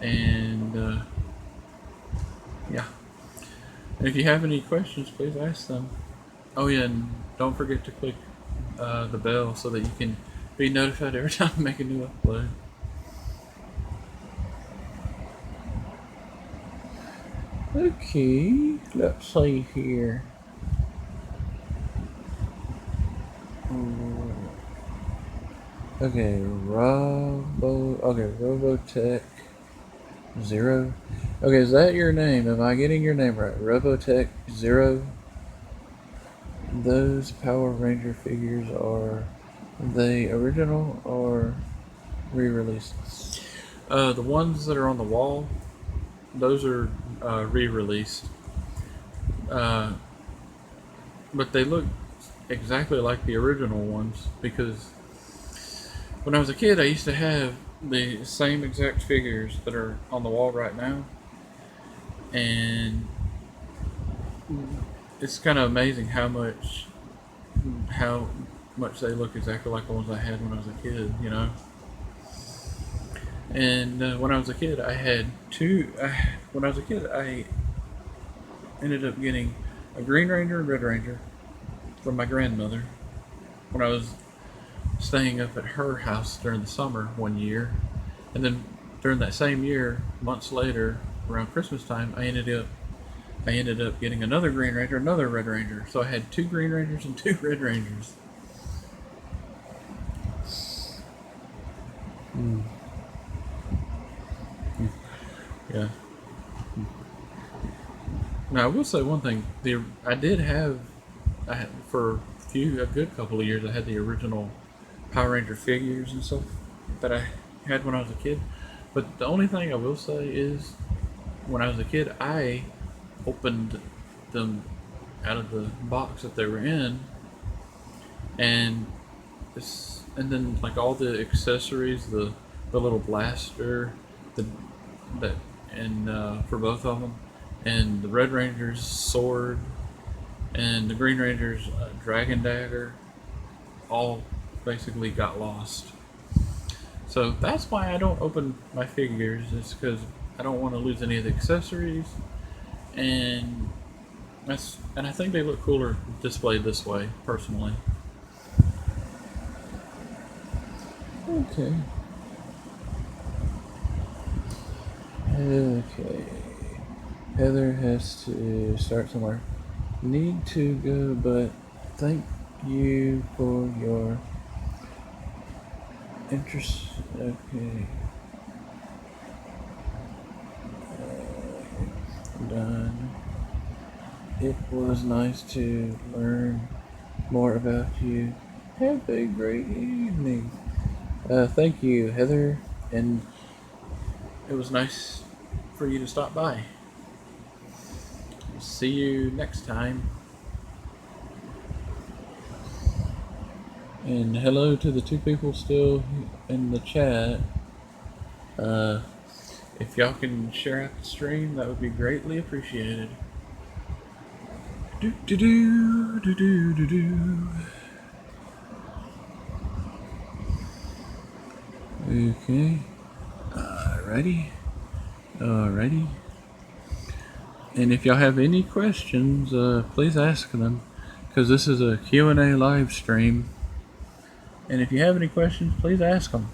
And yeah, and if you have any questions, please ask them. Oh yeah, and don't forget to click the bell so that you can be notified every time I make a new upload. Okay, let's see here. Okay, Robotech Zero. Okay, is that your name? Am I getting your name right? Robotech Zero. Those Power Ranger figures, are they original or re-released? The ones that are on the wall, those are re-released. But they look exactly like the original ones, because when I was a kid, I used to have the same exact figures that are on the wall right now, and it's kind of amazing how much they look exactly like the ones I had when I was a kid, And when I was a kid, I had two. When I was a kid, ended up getting a Green Ranger and Red Ranger from my grandmother when I was staying up at her house during the summer one year. And then during that same year, months later, around Christmas time, I ended up getting another Green Ranger, another Red Ranger. So I had two Green Rangers and two Red Rangers. Yeah. Now I will say one thing. For a good couple of years, I had the original Power Ranger figures and stuff that I had when I was a kid. But the only thing I will say is, when I was a kid, I opened them out of the box that they were in, and and then like all the accessories, the little blaster, the that and for both of them, and the Red Ranger's sword, and the Green Ranger's dragon dagger, all basically got lost. So that's why I don't open my figures. It's because I don't want to lose any of the accessories, and I think they look cooler displayed this way, personally. Okay. Okay. Heather has to start somewhere. Need to go, but thank you for your interest. Okay. Done. It was nice to learn more about you. Have a great evening. Thank you, Heather, and it was nice for you to stop by. See you next time. And hello to the two people still in the chat. If y'all can share out the stream, that would be greatly appreciated. Do do do do do do do. Okay. Alrighty. And if y'all have any questions, please ask them, because this is a Q&A live stream. And if you have any questions, please ask them,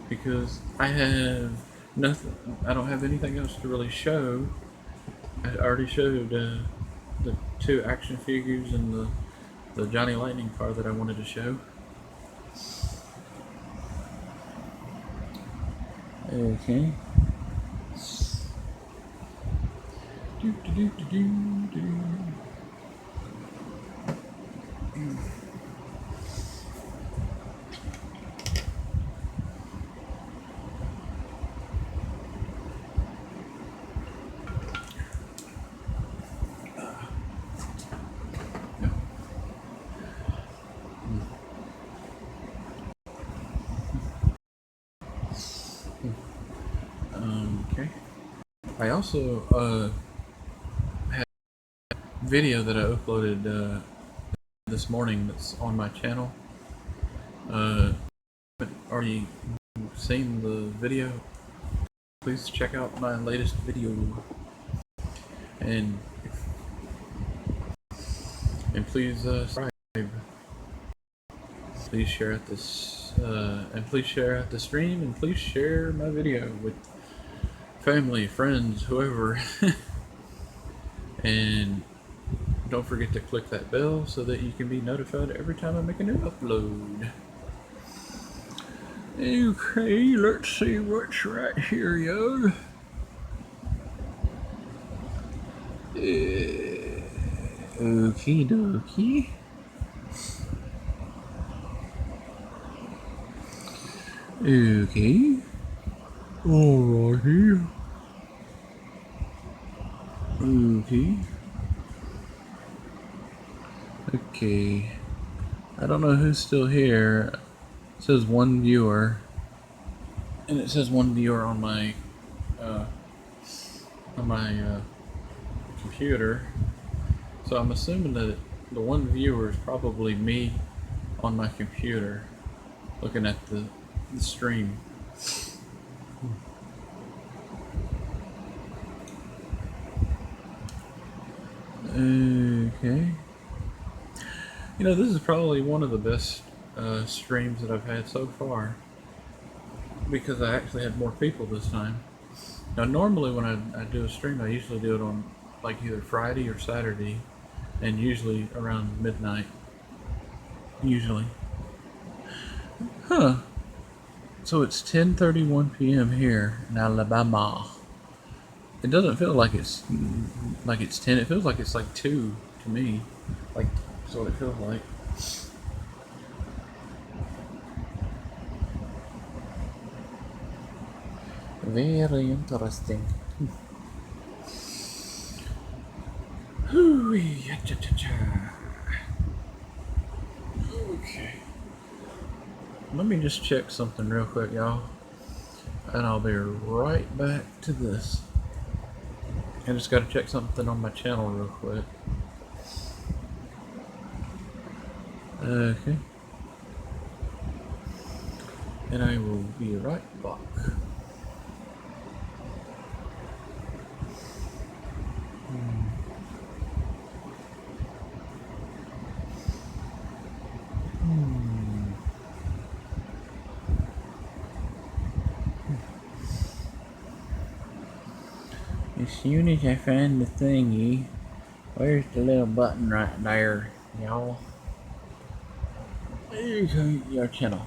because I have nothing. I don't have anything else to really show. I already showed the two action figures and the Johnny Lightning car that I wanted to show. Okay. Do, do, do, do, do, do. Okay. I also had a video that I uploaded this morning that's on my channel. Haven't already seen the video, please check out my latest video, and please subscribe. Please share out this and please share out the stream, and please share my video with family, friends, whoever. And don't forget to click that bell so that you can be notified every time I make a new upload. Okay, let's see what's right here, yo. Okie dokie. Okay. Alrighty. Okay. Okay. I don't know who's still here. It says one viewer. And it says one viewer on my computer. So I'm assuming that the one viewer is probably me on my computer looking at the stream. Okay. You know, this is probably one of the best streams that I've had so far because I actually had more people this time. Now, normally when I do a stream, I usually do it on like either Friday or Saturday, and usually around midnight. Usually. Huh. So it's 10:31 p.m. here in Alabama. It doesn't feel like it's 10. It feels like it's like 2 to me. Like that's what it feels like. Very interesting. Okay. Let me just check something real quick, y'all. And I'll be right back to this. I just gotta check something on my channel real quick. Okay. And I will be right back. As soon as I find the thingy, where's the little button right there, y'all? Okay, your channel.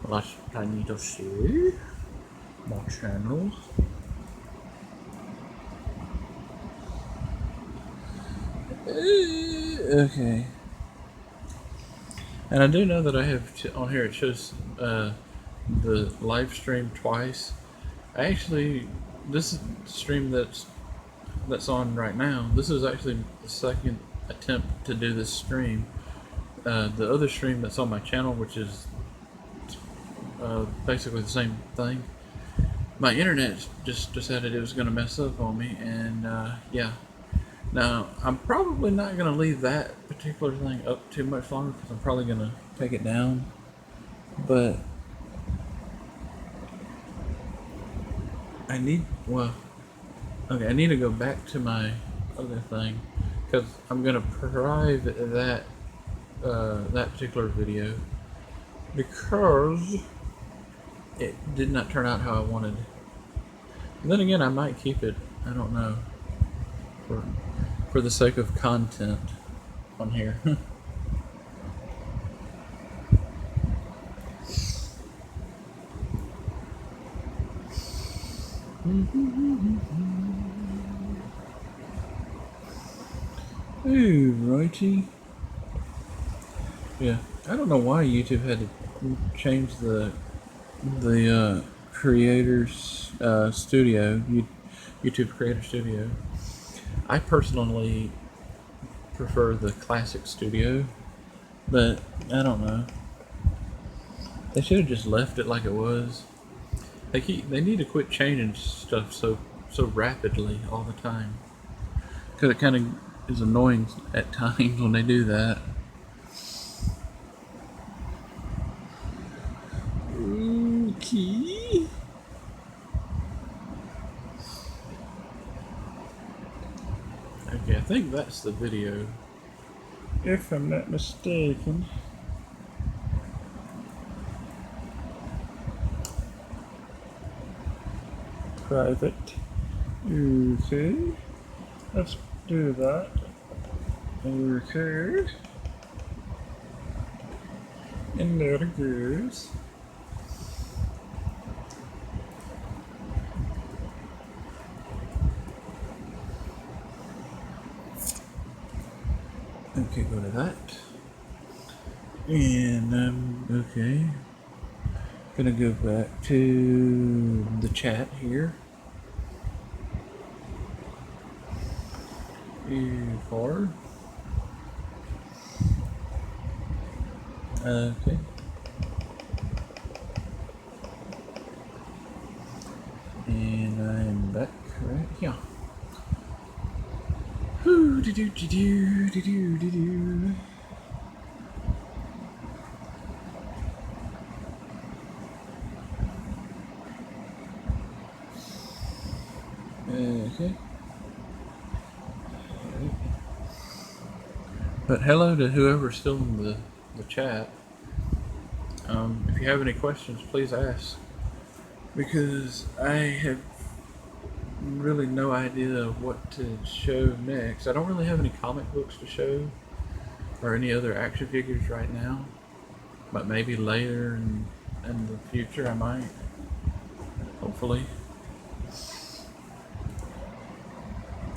Well, I need to see my channel. Okay. And I do know that I have on here it shows the live stream twice. Actually, this stream that's on right now, this is actually the second attempt to do this stream. The other stream that's on my channel, which is basically the same thing, my internet just decided it was going to mess up on me, and yeah. Now, I'm probably not going to leave that particular thing up too much longer because I'm probably going to take it down. But I need to go back to my other thing because I'm going to private that particular video because it did not turn out how I wanted. And then again, I might keep it. I don't know, for the sake of content on here. Ooh, righty. Yeah, I don't know why YouTube had to change the creators studio, YouTube Creator Studio. I personally prefer the classic studio, but I don't know. They should have just left it like it was. They need to quit changing stuff so rapidly all the time, because it kind of is annoying at times when they do that. Okay. Okay, I think that's the video, if I'm not mistaken. Private. Okay. Let's do that. Okay. And there it goes. Okay, go to that. And okay. Gonna go back to the chat here. E4. Okay. And I'm back right here. Ooh, do do do do do do do do. Okay. But hello to whoever's still in the chat. If you have any questions, please ask. Because I have really no idea what to show next. I don't really have any comic books to show or any other action figures right now. But maybe later in the future I might. Hopefully.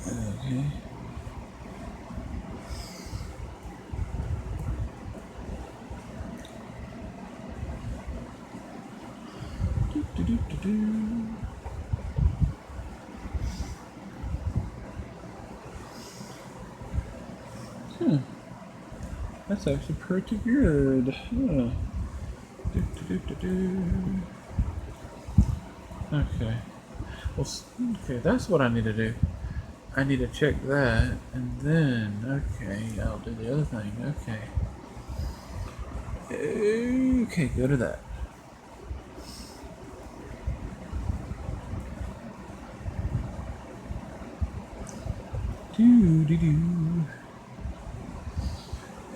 Okay. Huh. That's actually pretty good. Huh. Okay. Well, okay, that's what I need to do. I need to check that, and then, okay, I'll do the other thing. Okay. Okay, go to that.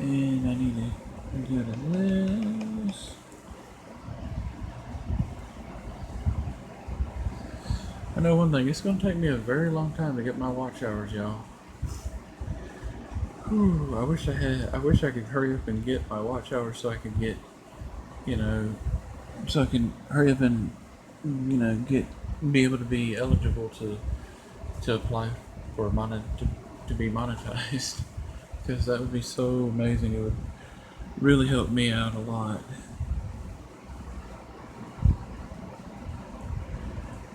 And I need to go to this. I know one thing, it's going to take me a very long time to get my watch hours, y'all. Whew, I wish I could hurry up and get my watch hours so I could get, so I can hurry up and, be able to be eligible to apply for to be monetized. Because that would be so amazing. It would really help me out a lot.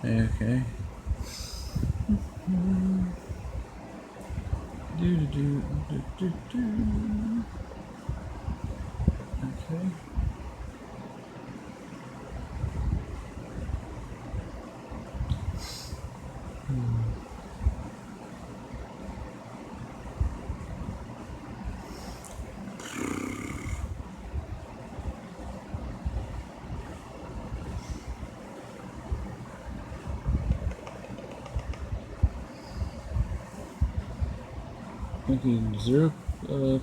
Okay. Okay. Okay, zero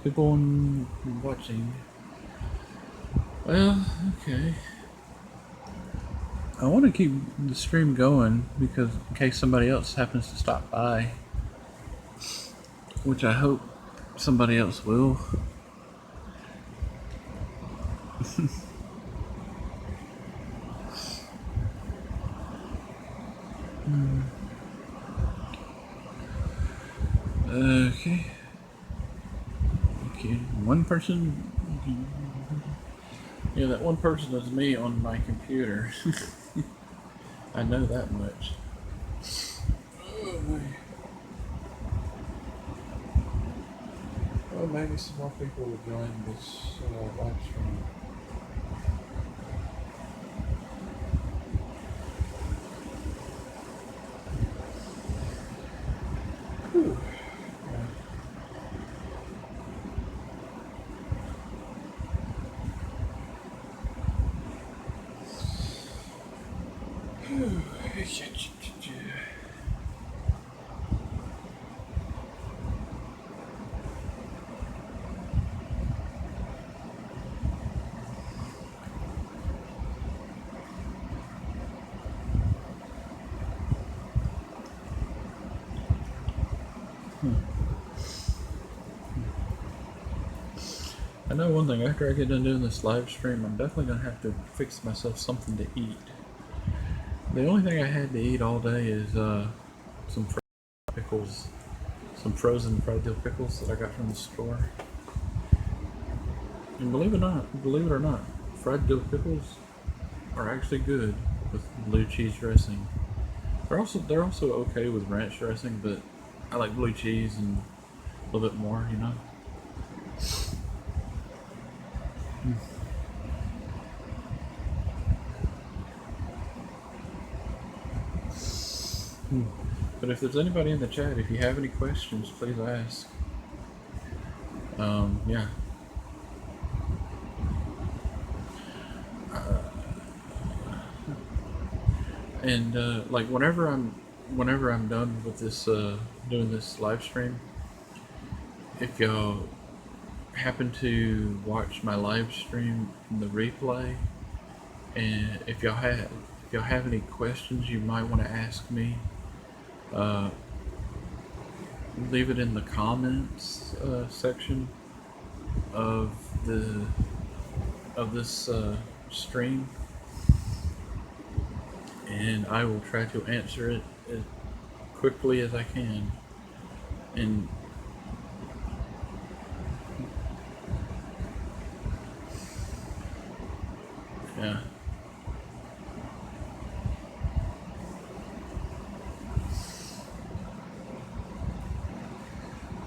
people watching. Well, okay. I want to keep the stream going because in case somebody else happens to stop by, which I hope somebody else will. Okay. Okay, one person. Yeah, that one person is me on my computer. I know that much. Oh my. Well, maybe some more people will join this live stream. Whew. I know one thing, after I get done doing this live stream, I'm definitely going to have to fix myself something to eat. The only thing I had to eat all day is some pickles, some frozen fried dill pickles that I got from the store. And believe it or not, fried dill pickles are actually good with blue cheese dressing. They're also okay with ranch dressing, but I like blue cheese and a little bit more, you know. But if there's anybody in the chat, if you have any questions, please ask. Yeah. And like whenever I'm done with this doing this live stream, if y'all happen to watch my live stream in the replay, and if y'all have any questions you might want to ask me, uh, leave it in the comments section of the of this stream, and I will try to answer it as quickly as I can. And yeah.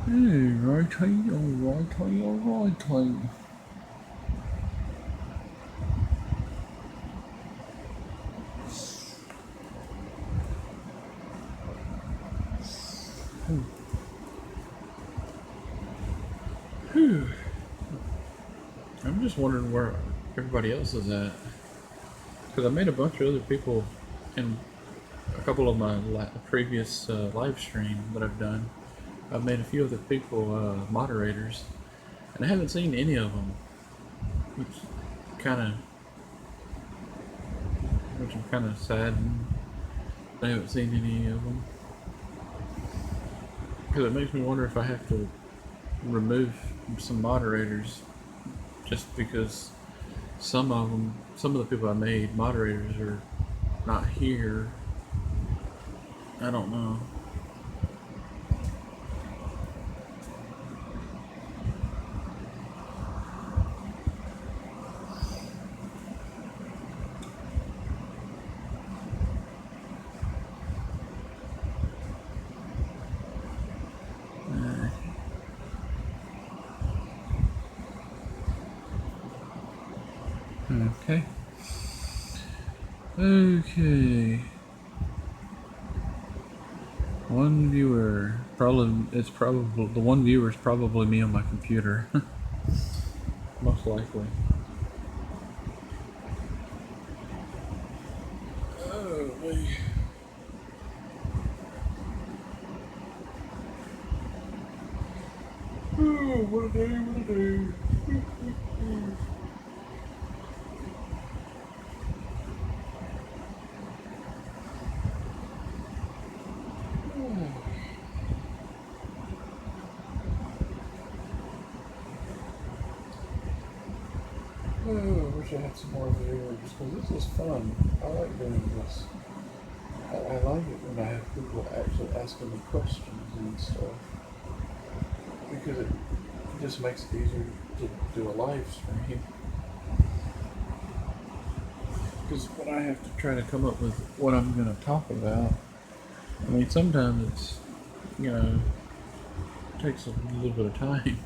Hey, righty, alrighty, alrighty. Whew. I'm just wondering where everybody else is at. Because I made a bunch of other people in a couple of my previous live stream that I've done. I've made a few other people moderators, and I haven't seen any of them, which I'm kind of saddened. I haven't seen any of them because it makes me wonder if I have to remove some moderators, just because some of the people I made moderators are not here. I don't know. Okay. Okay. One viewer. Probably the one viewer is probably me on my computer. Most likely. Oh, boy. Oh, what a day, what a day. Oh, I wish I had some more viewers, because this is fun. I like doing this. I like it when I have people actually asking me questions and stuff, because it just makes it easier to do a live stream. Because when I have to try to come up with what I'm going to talk about, I mean, sometimes it's, it takes a little bit of time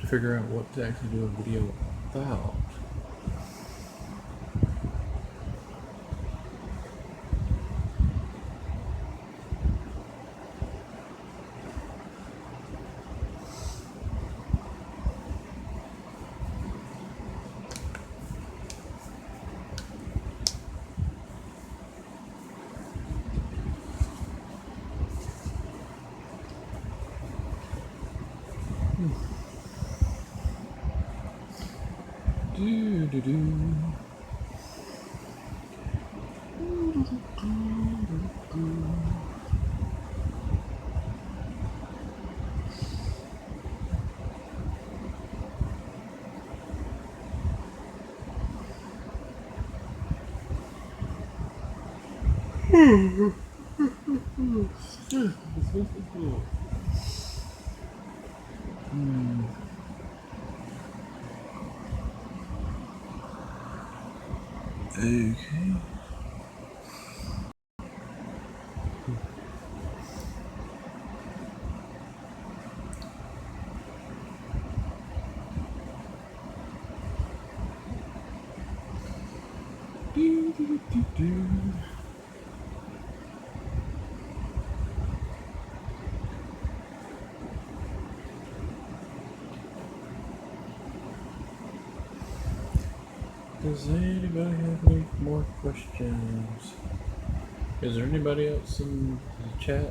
to figure out what to actually do a video about. Okay. Does anybody have any more questions? Is there anybody else in the chat?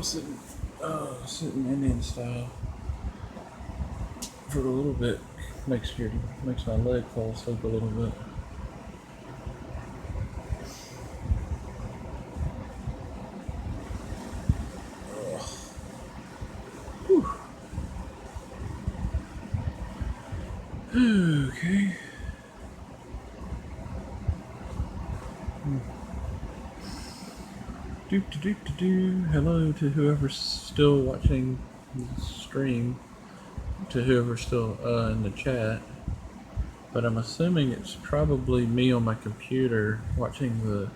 sitting Indian style for a little bit makes my leg fall asleep a little bit. Okay. Hello to whoever's still watching the stream, to whoever's still in the chat. But I'm assuming it's probably me on my computer watching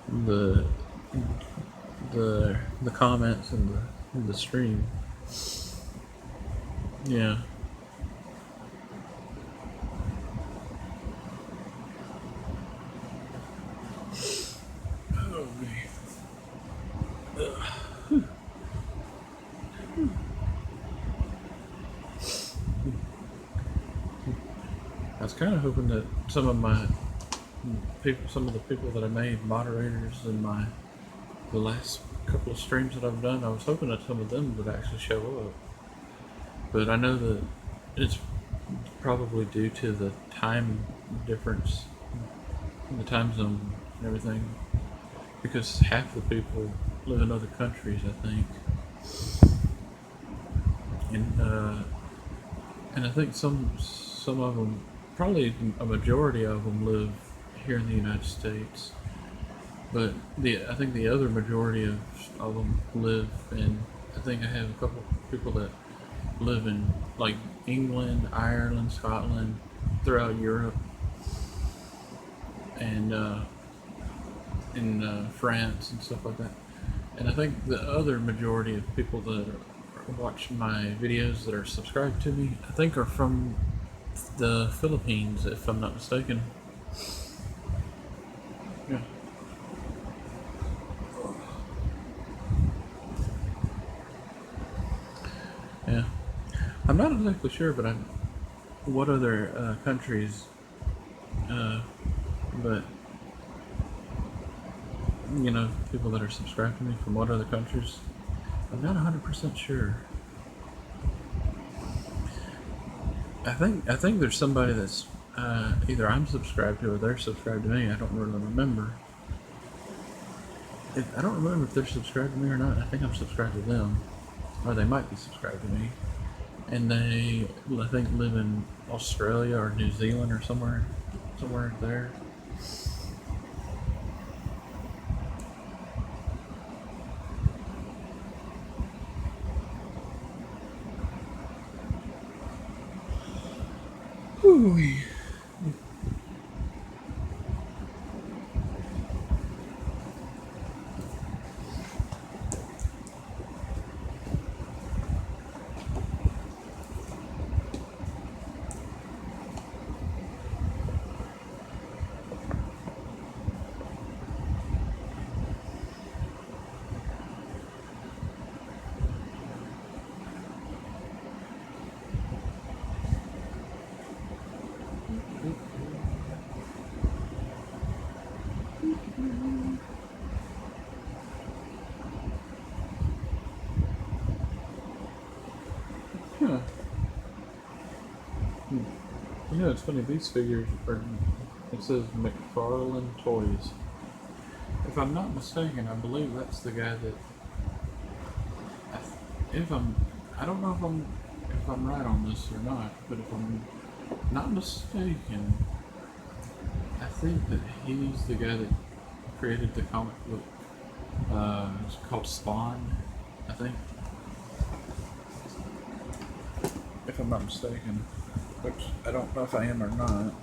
the comments and the stream. Yeah. Oh man. I was kind of hoping that some of the people that I made moderators in the last couple of streams that I've done, I was hoping that some of them would actually show up. But I know that it's probably due to the time difference, the time zone and everything, because half the people live in other countries, I think. And I think some of them, probably a majority of them, live here in the United States. But I think the other majority of them live in. I think I have a couple people that live in like England, Ireland, Scotland, throughout Europe, and in France and stuff like that. And I think the other majority of people that watch my videos that are subscribed to me, I think are from the Philippines, if I'm not mistaken. Yeah. Yeah. I'm not exactly sure, but what other countries, but people that are subscribed to me from what other countries, I'm not 100% sure. I think there's somebody that's either I'm subscribed to or they're subscribed to me. I don't really remember. I don't remember if they're subscribed to me or not. I think I'm subscribed to them, or they might be subscribed to me. And they, I think, live in Australia or New Zealand or somewhere there. Ooh. Huh. It's funny, these figures are, it says McFarlane Toys. If I'm not mistaken, I believe that's the guy that, I don't know if I'm right on this or not, but if I'm not mistaken, I think that he's the guy that created the comic book, it's called Spawn, I think. If I'm not mistaken, which I don't know if I am or not,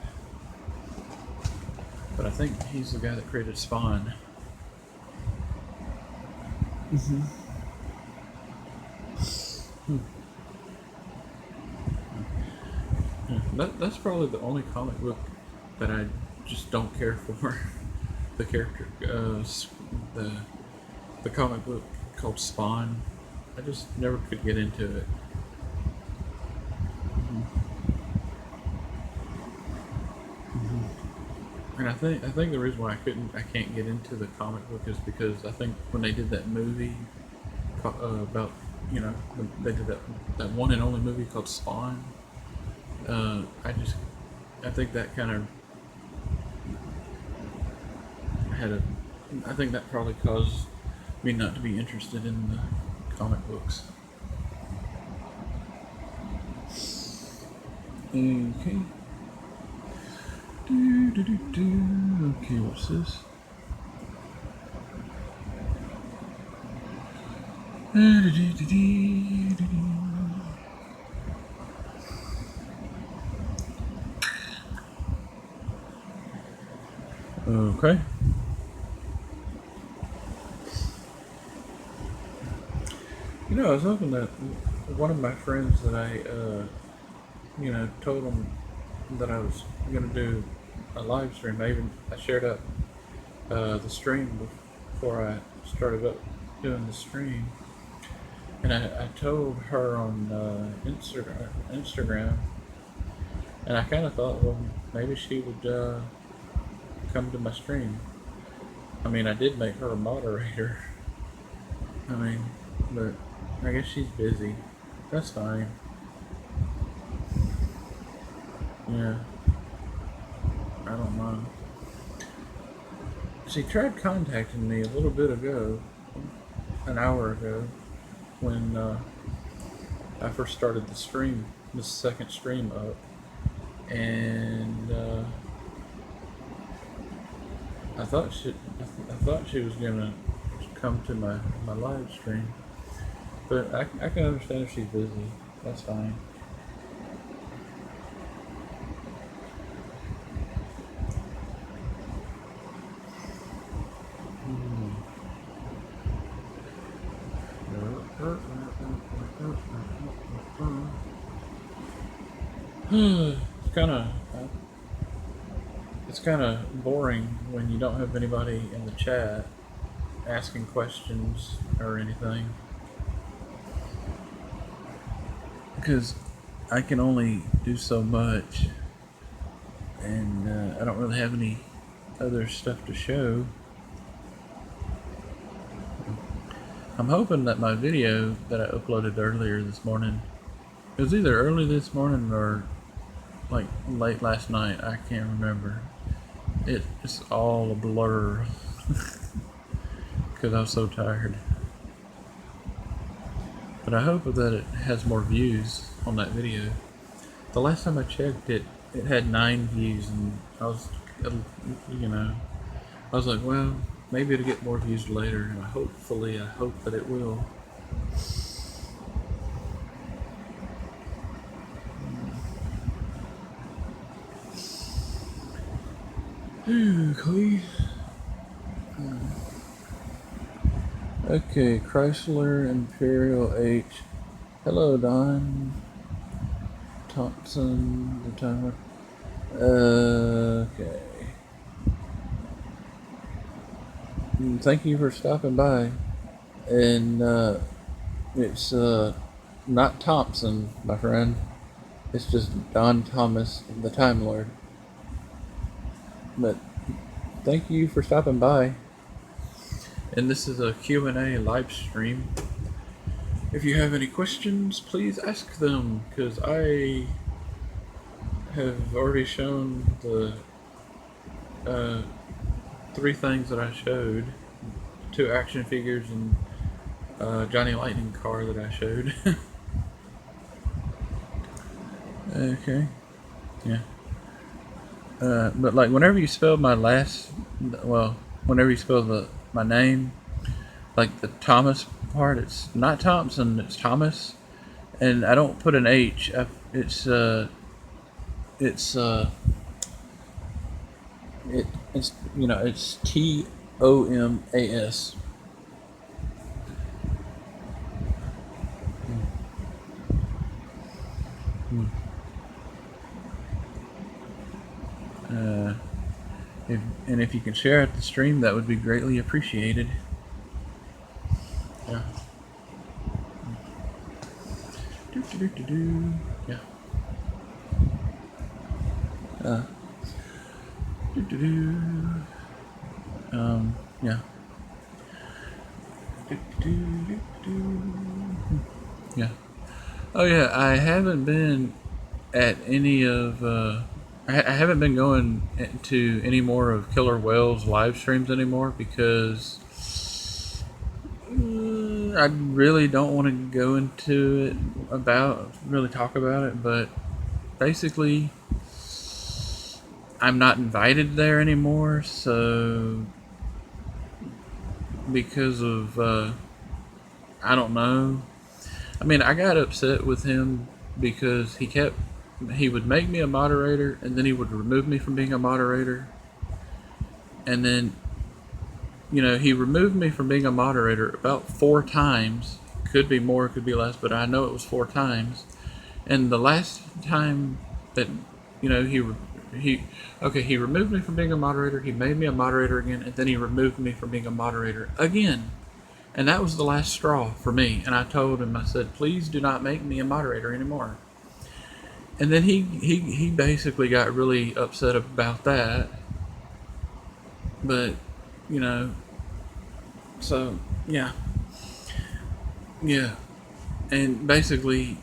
but I think he's the guy that created Spawn. Mm-hmm. That's probably the only comic book that I just don't care for. The character, the comic book called Spawn. I just never could get into it. And I think the reason why I can't get into the comic book is because I think when they did that movie, about, they did that one and only movie called Spawn. I think that kind of had a, I think that probably caused me not to be interested in the comic books. Okay. Okay, what's this? Okay. I was hoping that one of my friends that I, told him that I was going to do a live stream. I shared up the stream before I started up doing the stream, and I told her on Instagram, and I kind of thought, well, maybe she would come to my stream. I mean, I did make her a moderator. I mean, but I guess she's busy. That's fine. Yeah. I don't know. She tried contacting me a little bit ago, an hour ago, when I first started the stream, the second stream up, and I thought she was gonna come to my live stream, but I can understand if she's busy. That's fine. It's kind of boring when you don't have anybody in the chat asking questions or anything, because I can only do so much, and I don't really have any other stuff to show. I'm hoping that my video that I uploaded earlier this morning, it was either early this morning or like late last night, I can't remember. It's all a blur because I was so tired. But I hope that it has more views on that video. The last time I checked it had 9 views, and I was like, well, maybe it'll get more views later, and I hope that it will. Okay, Chrysler Imperial H. Hello, Don. Thompson the Time Lord. Okay. Thank you for stopping by. And it's not Thompson, my friend. It's just Don Thomas the Time Lord. But thank you for stopping by. And this is a Q&A live stream. If you have any questions, please ask them, because I have already shown the 3 things that I showed. 2 action figures and Johnny Lightning car that I showed. Okay. Yeah. But like whenever you spell my whenever you spell my name, like the Thomas part, it's not Thompson, it's Thomas, and I don't put an H. It's Tomas. If you can share at the stream, that would be greatly appreciated. Yeah. Yeah. Yeah. Yeah. Oh yeah, I haven't been at any of. I haven't been going to any more of Killer Whale's live streams anymore because I really don't want to go into it really talk about it. But basically, I'm not invited there anymore. So because of I don't know. I mean, I got upset with him because he would make me a moderator and then he would remove me from being a moderator. And then, he removed me from being a moderator about 4 times. Could be more, could be less, but I know it was 4 times. And the last time that, he removed me from being a moderator, he made me a moderator again, and then he removed me from being a moderator again. And that was the last straw for me. And I told him, I said, please do not make me a moderator anymore. And then he basically got really upset about that. But, you know, so, yeah. Yeah. And basically,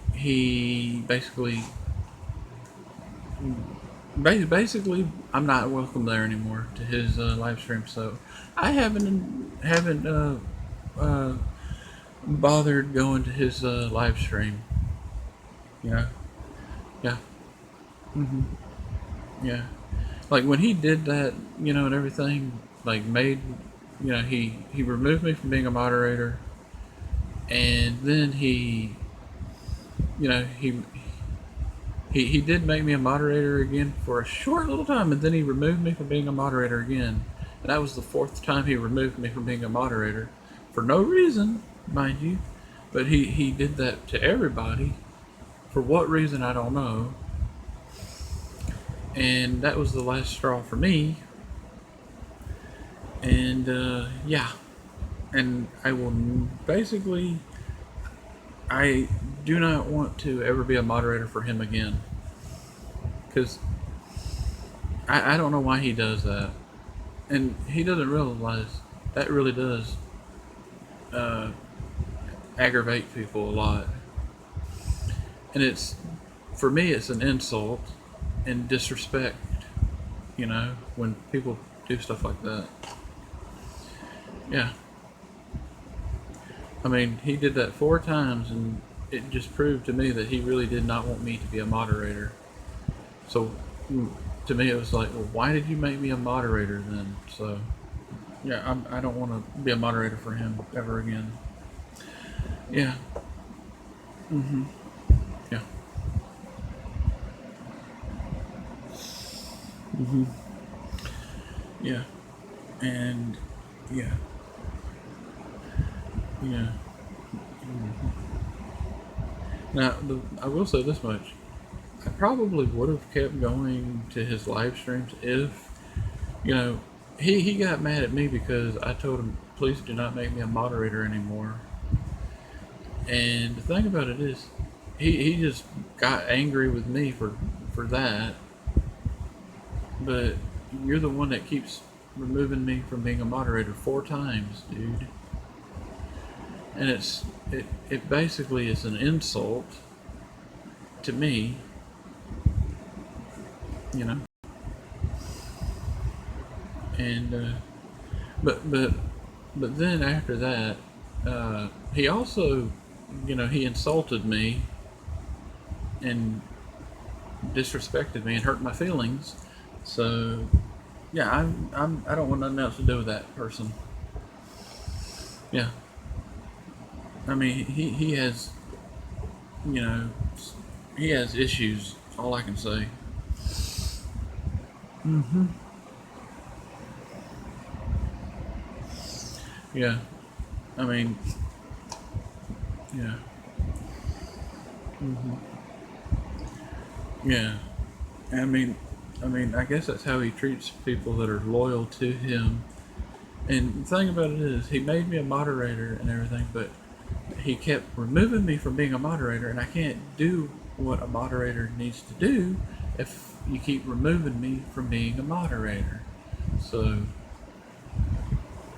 I'm not welcome there anymore to his live stream. So I haven't bothered going to his live stream. Yeah. Yeah. Yeah. Like when he did that, and everything, like he removed me from being a moderator, and then you know, he did make me a moderator again for a short little time, and then he removed me from being a moderator again, and that was the 4th time he removed me from being a moderator for no reason, mind you, but he did that to everybody. For what reason, I don't know. And that was the last straw for me. And yeah, and I do not want to ever be a moderator for him again, because I don't know why he does that, and he doesn't realize that really does uh, aggravate people a lot, and for me it's an insult and disrespect, when people do stuff like that. Yeah. I mean, he did that 4 times, and it just proved to me that he really did not want me to be a moderator. So, to me, it was like, well, why did you make me a moderator then? So, yeah, I don't want to be a moderator for him ever again. Yeah. Yeah. Yeah. And, yeah. Yeah. Now, I will say this much. I probably would have kept going to his live streams if, you know, he got mad at me because I told him, please do not make me a moderator anymore. And the thing about it is, he just got angry with me for that. But you're the one that keeps removing me from being a moderator 4 times, dude. And it basically is an insult to me, you know. And but then after that, he also, he insulted me and disrespected me and hurt my feelings. So yeah, I don't want nothing else to do with that person. Yeah. I mean, he has, you know, he has issues. All I can say. Yeah. I mean, yeah. Yeah. I guess that's how he treats people that are loyal to him. And the thing about it is, he made me a moderator and everything, but he kept removing me from being a moderator, and I can't do what a moderator needs to do if you keep removing me from being a moderator. So,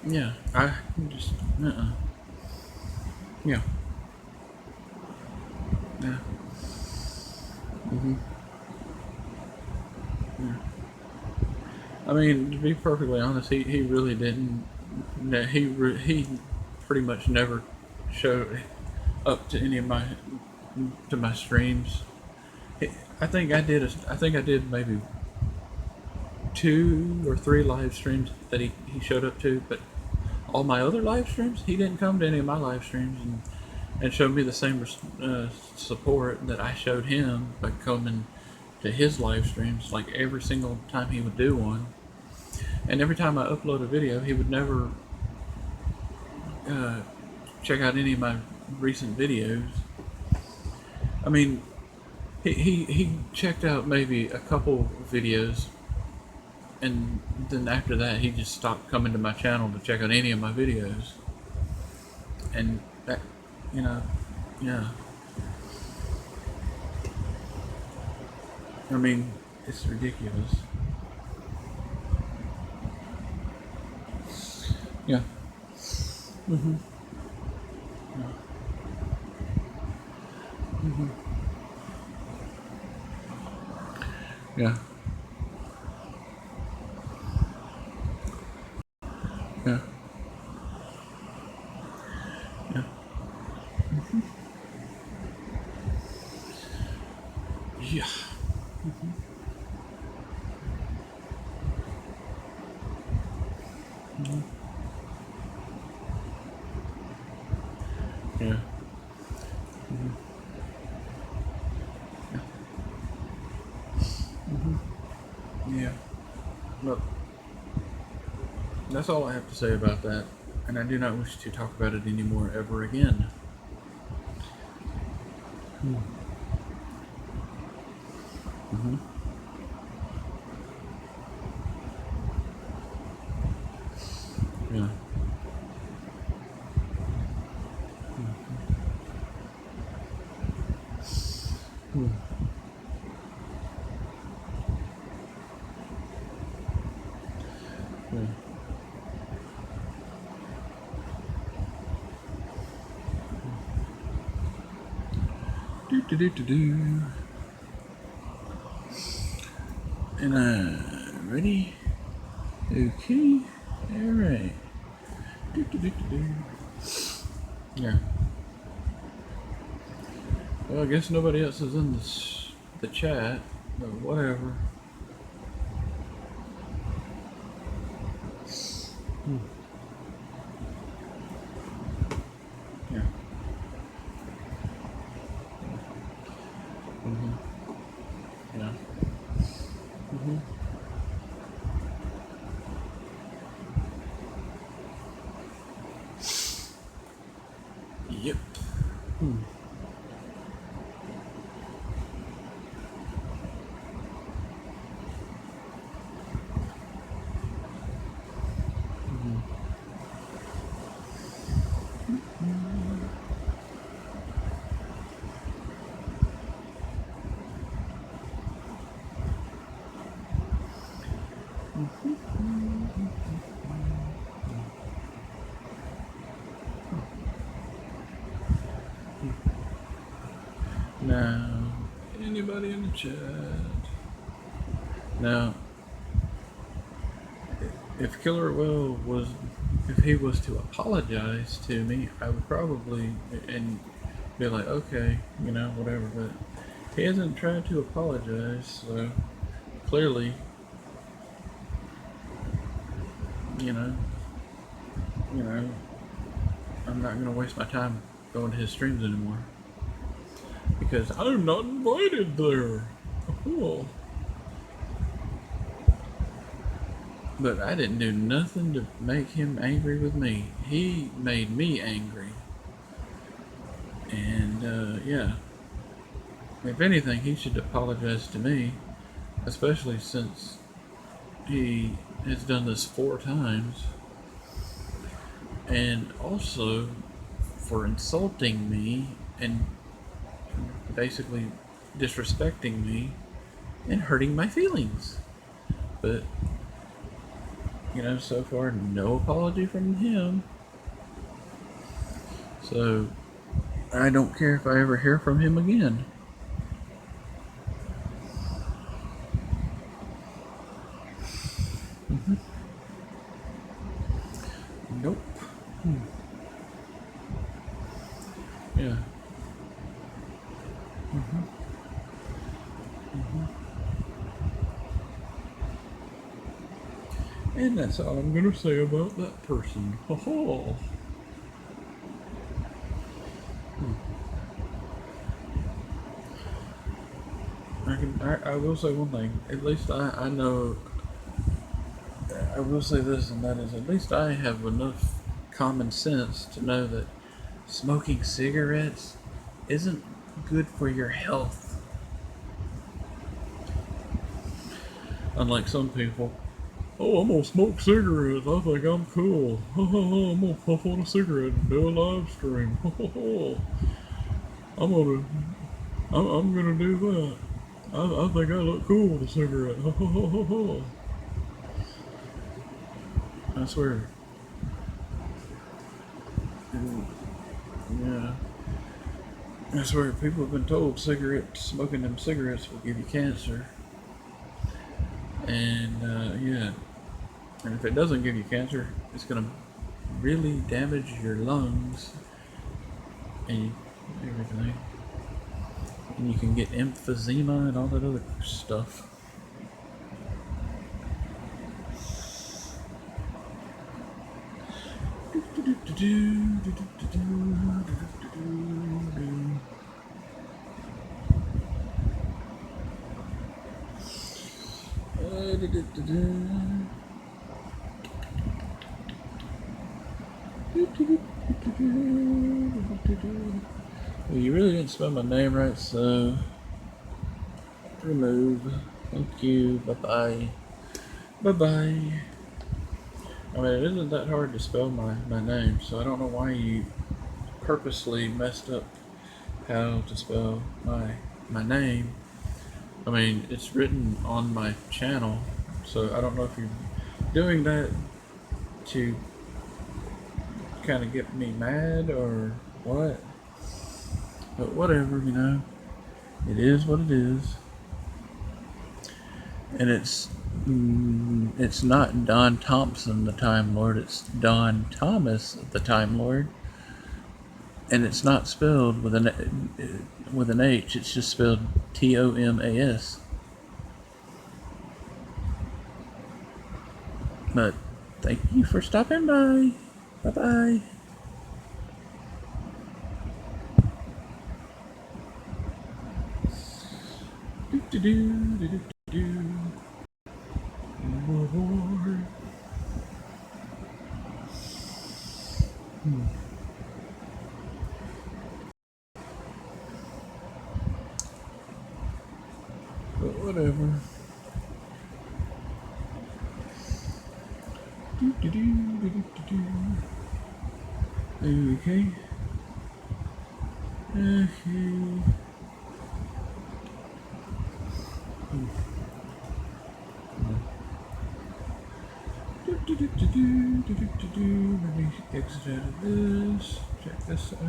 yeah, I just, Yeah. Yeah. Hmm. Yeah. I mean, to be perfectly honest, he really didn't. He pretty much never showed up to any of my streams. He, I think I did maybe 2 or 3 live streams that he showed up to, but all my other live streams, he didn't come to any of my live streams and showed me the same support that I showed him by coming to his live streams like every single time he would do one. And every time I upload a video, he would never uh, check out any of my recent videos. I mean, he checked out maybe a couple videos, and then after that, he just stopped coming to my channel to check out any of my videos. And that, you know, yeah. I mean, it's ridiculous. Yeah. Mm-hmm. Yeah. Yeah. Yeah. Yeah. Yeah. Yeah. Look, that's all I have to say about that, and I do not wish to talk about it anymore ever again. Mm-hmm. Yeah. Hmm. Yeah. Do do do do do. And ready? Okay. All right. Do do do do do. Yeah. Well, I guess nobody else is in the chat, but whatever. Hmm. Yeah. Mm-hmm. Yeah. Mm-hmm. Yep. Hmm. Now, anybody in the chat? Now, if Killer Will was, if he was to apologize to me, I would probably and be like, okay, whatever. But he hasn't tried to apologize, so clearly, you know, you know, I'm not gonna waste my time going to his streams anymore because I'm not invited there. Cool. But I didn't do nothing to make him angry with me. He made me angry. And, yeah. If anything, he should apologize to me, especially since he has done this 4 times. And also for insulting me and basically disrespecting me and hurting my feelings. But, so far, no apology from him. So, I don't care if I ever hear from him again. Nope. Yeah. And that's all I'm gonna say about that person. Ho ho. I will say one thing. At least I know. I will say this, and that is, at least I have enough common sense to know that smoking cigarettes isn't good for your health. Unlike some people. Oh, I'm gonna smoke cigarettes. I think I'm cool. I'm gonna puff on a cigarette and do a live stream. I'm gonna, I'm gonna do that. I think I look cool with a cigarette. I swear. Yeah. I swear, people have been told smoking them cigarettes will give you cancer. And, yeah. And if it doesn't give you cancer, it's going to really damage your lungs and everything. And you can get emphysema and all that other stuff. Well, you really didn't spell my name right, so remove. Thank you. Bye bye. Bye bye. I mean, it isn't that hard to spell my name, so I don't know why you purposely messed up how to spell my name. I mean, it's written on my channel, so I don't know if you're doing that to kind of get me mad or what. But whatever, you know. It is what it is. And it's not Don Thompson the Time Lord, it's Don Thomas the Time Lord. And it's not spelled with an H, it's just spelled Tomas. But thank you for stopping by. Bye bye. Do do do do do do. More. But whatever. Do do do do do do. Okay. Okay. Let me exit out of this. Check this out.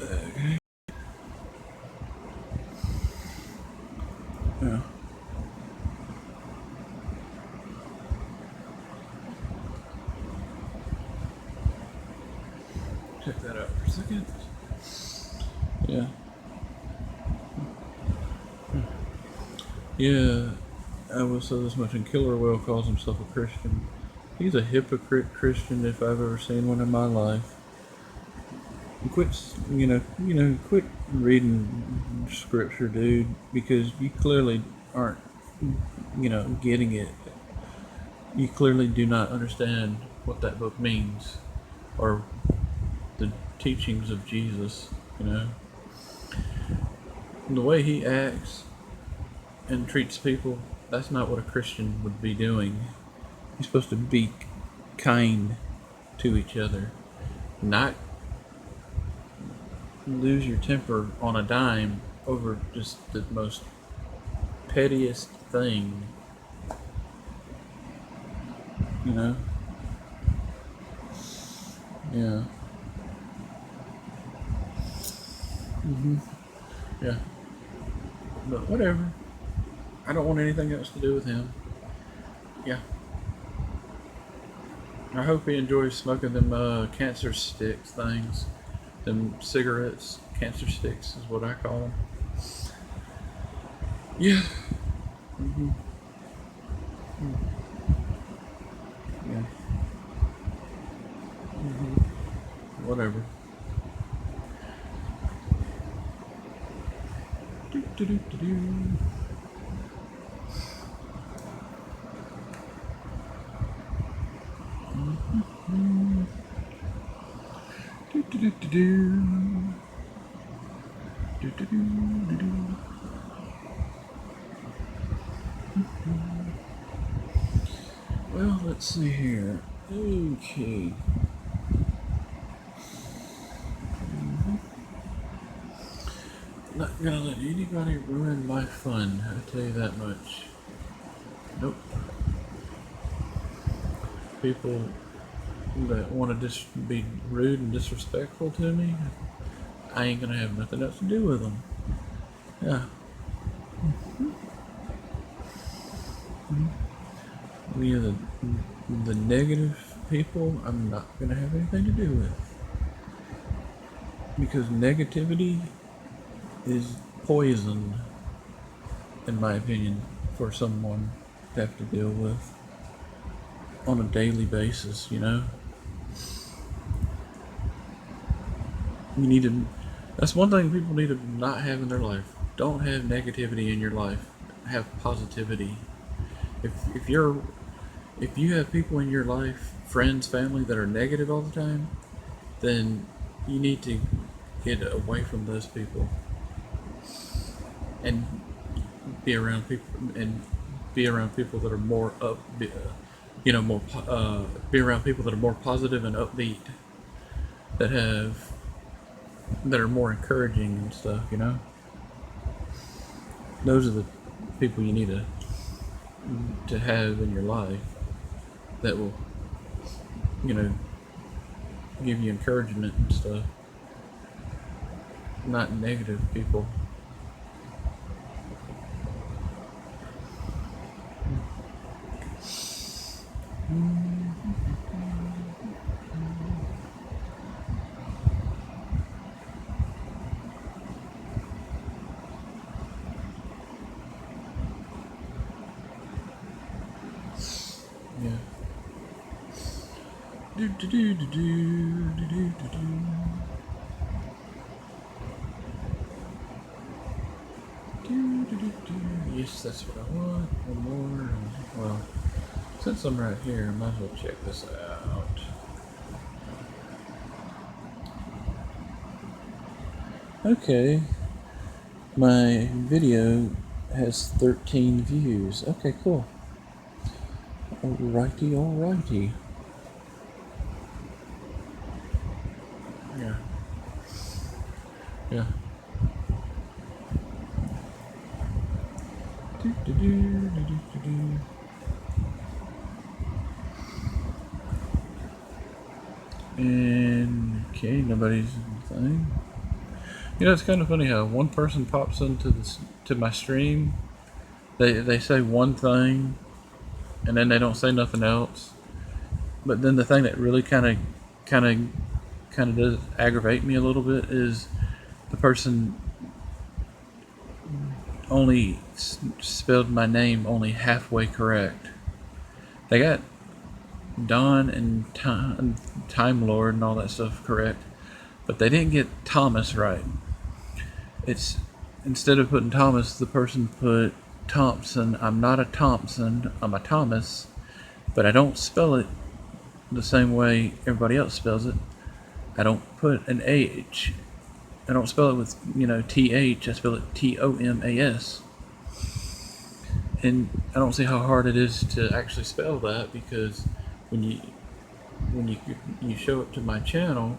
Okay. Yeah. Check that out for a second. Yeah. Yeah. I will say this much, and Killer Whale calls himself a Christian. He's a hypocrite Christian if I've ever seen one in my life. Quit, quit reading scripture, dude, because you clearly aren't, getting it. You clearly do not understand what that book means, or the teachings of Jesus, The way he acts and treats people, that's not what a Christian would be doing. You're supposed to be kind to each other, not lose your temper on a dime over just the most pettiest thing, you know? Yeah. Yeah. But whatever. I don't want anything else to do with him. Yeah. I hope he enjoys smoking them cancer sticks things. Them cigarettes. Cancer sticks is what I call them. Yeah. Yeah. Whatever. Do, do, do, do, do. Do, do, do, do, do. Do, do, do, do, do. Well, let's see here. Okay. Not gonna let anybody ruin my fun, I tell you that much. Nope. People that want to just be rude and disrespectful to me, I ain't gonna have nothing else to do with them. Yeah. The negative people, I'm not gonna have anything to do with, because negativity is poison, in my opinion, for someone to have to deal with on a daily basis. You know, you need to. That's one thing people need to not have in their life. Don't have negativity in your life. Have positivity. If you have people in your life, friends, family, that are negative all the time, then you need to get away from those people and be around people that are more up, be around people that are more positive and upbeat, that are more encouraging and stuff. You know, those are the people you need to have in your life that will, you know, give you encouragement and stuff. Not negative people. Yeah. Do do do do do do do do do. Yes, that's what I want. One more. Well, since I'm right here, I might as well check this out. Okay, my video has 13 views. Okay, cool. Alrighty, alrighty. Yeah. Yeah. Do, do, do, do, do, do, do. And okay, nobody's thing. You know, it's kind of funny how one person pops into to my stream. They say one thing, and then they don't say nothing else. But then the thing that really kind of does aggravate me a little bit is the person only spelled my name only halfway correct. They got Don and Time Lord and all that stuff correct, but they didn't get Thomas right. It's instead of putting Thomas, the person put Thompson. I'm not a Thompson, I'm a Thomas, but I don't spell it the same way everybody else spells it. I don't put an H. I don't spell it with, TH. I spell it TOMAS. And I don't see how hard it is to actually spell that, because when you show it to my channel,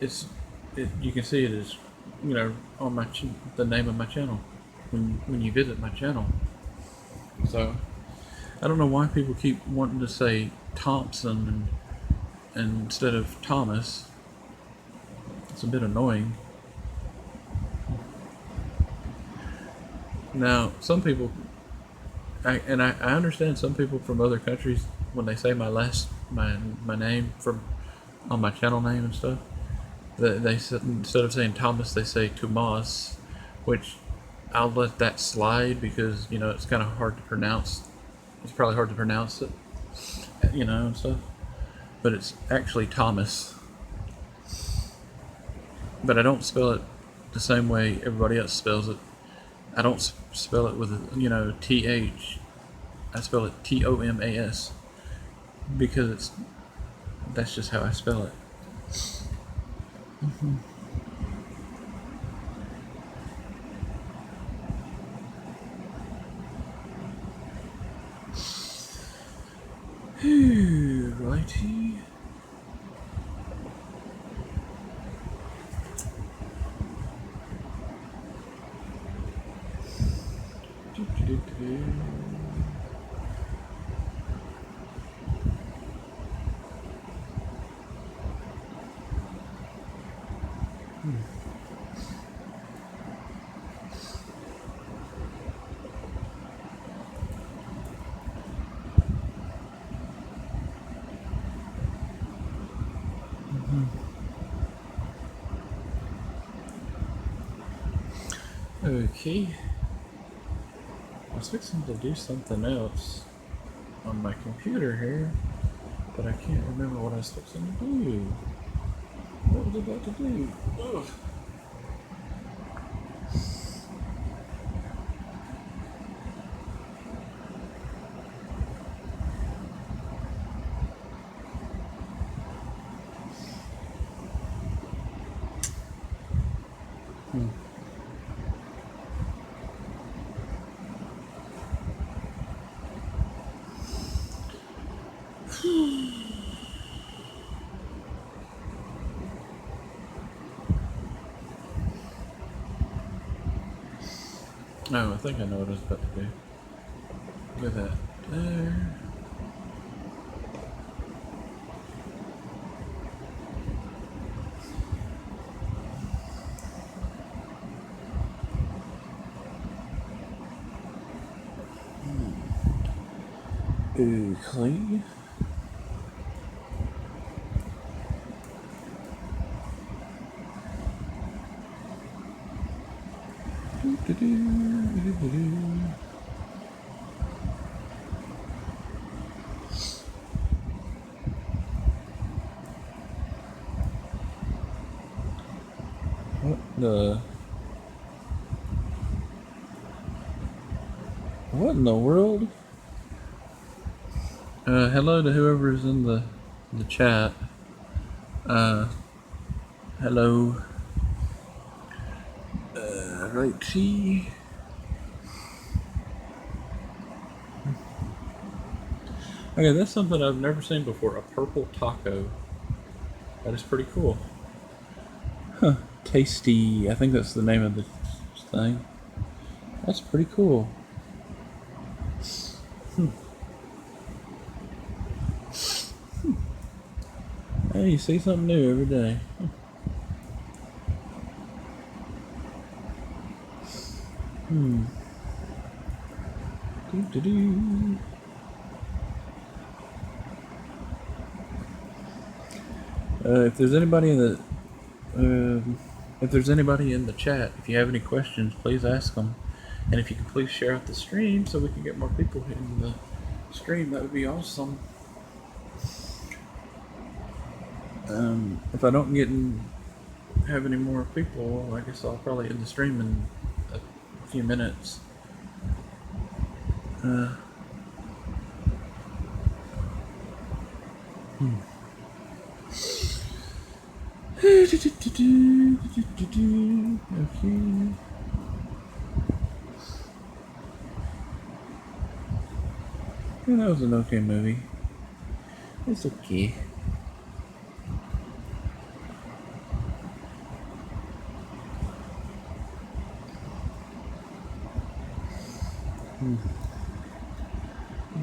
you can see it is on the name of my channel when you visit my channel. So I don't know why people keep wanting to say Thompson and instead of Thomas. It's a bit annoying. Now, some people, I understand some people from other countries when they say my name on my channel name and stuff. They instead of saying Thomas, they say Tomas, which I'll let that slide because it's kind of hard to pronounce. It's probably hard to pronounce it, and stuff. But it's actually Thomas. But I don't spell it the same way everybody else spells it. I don't spell it with TH. I spell it TOMAS because that's just how I spell it. Mm-hmm. Righty. Okay. I was fixing to do something else on my computer here, but I can't remember what I was fixing to do. What was I about to do? Ugh. Oh, I think I know what I was about to do. Look at that. There. Okay. What in the world? Hello to whoever is in the chat. Hello. Righty. Okay, that's something I've never seen before. A purple taco. That is pretty cool. Huh. Tasty. I think that's the name of the thing. That's pretty cool. Hey, you see something new every day. Doo-doo-doo. If there's anybody in the chat, if you have any questions, please ask them. And if you could please share out the stream so we can get more people in the stream, that would be awesome. If I don't have any more people, I guess I'll probably end the stream in a few minutes. Okay. Yeah, that was an okay movie. It's okay.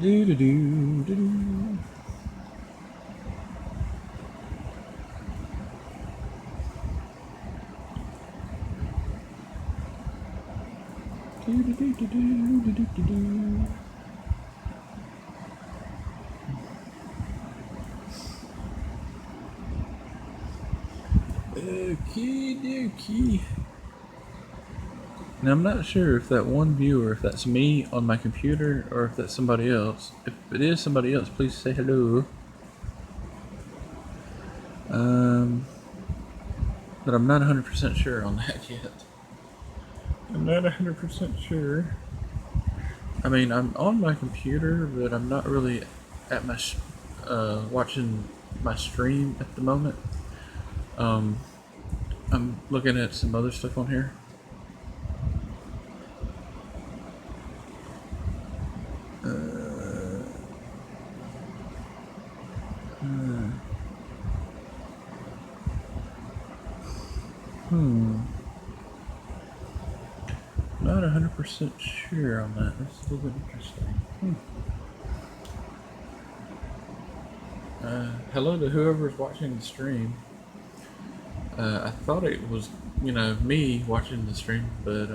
Do do do do do. Do do do do do do do do. Okie dokie. Now I'm not sure if that one viewer, if that's me on my computer or if that's somebody else. If it is somebody else, please say hello. But I'm not 100% sure on that yet. I'm not 100% sure. I mean, I'm on my computer, but I'm not really at my watching my stream at the moment. I'm looking at some other stuff on here. Not 100% sure on that. That's a little bit interesting. Hello to whoever's watching the stream. I thought it was, me watching the stream, but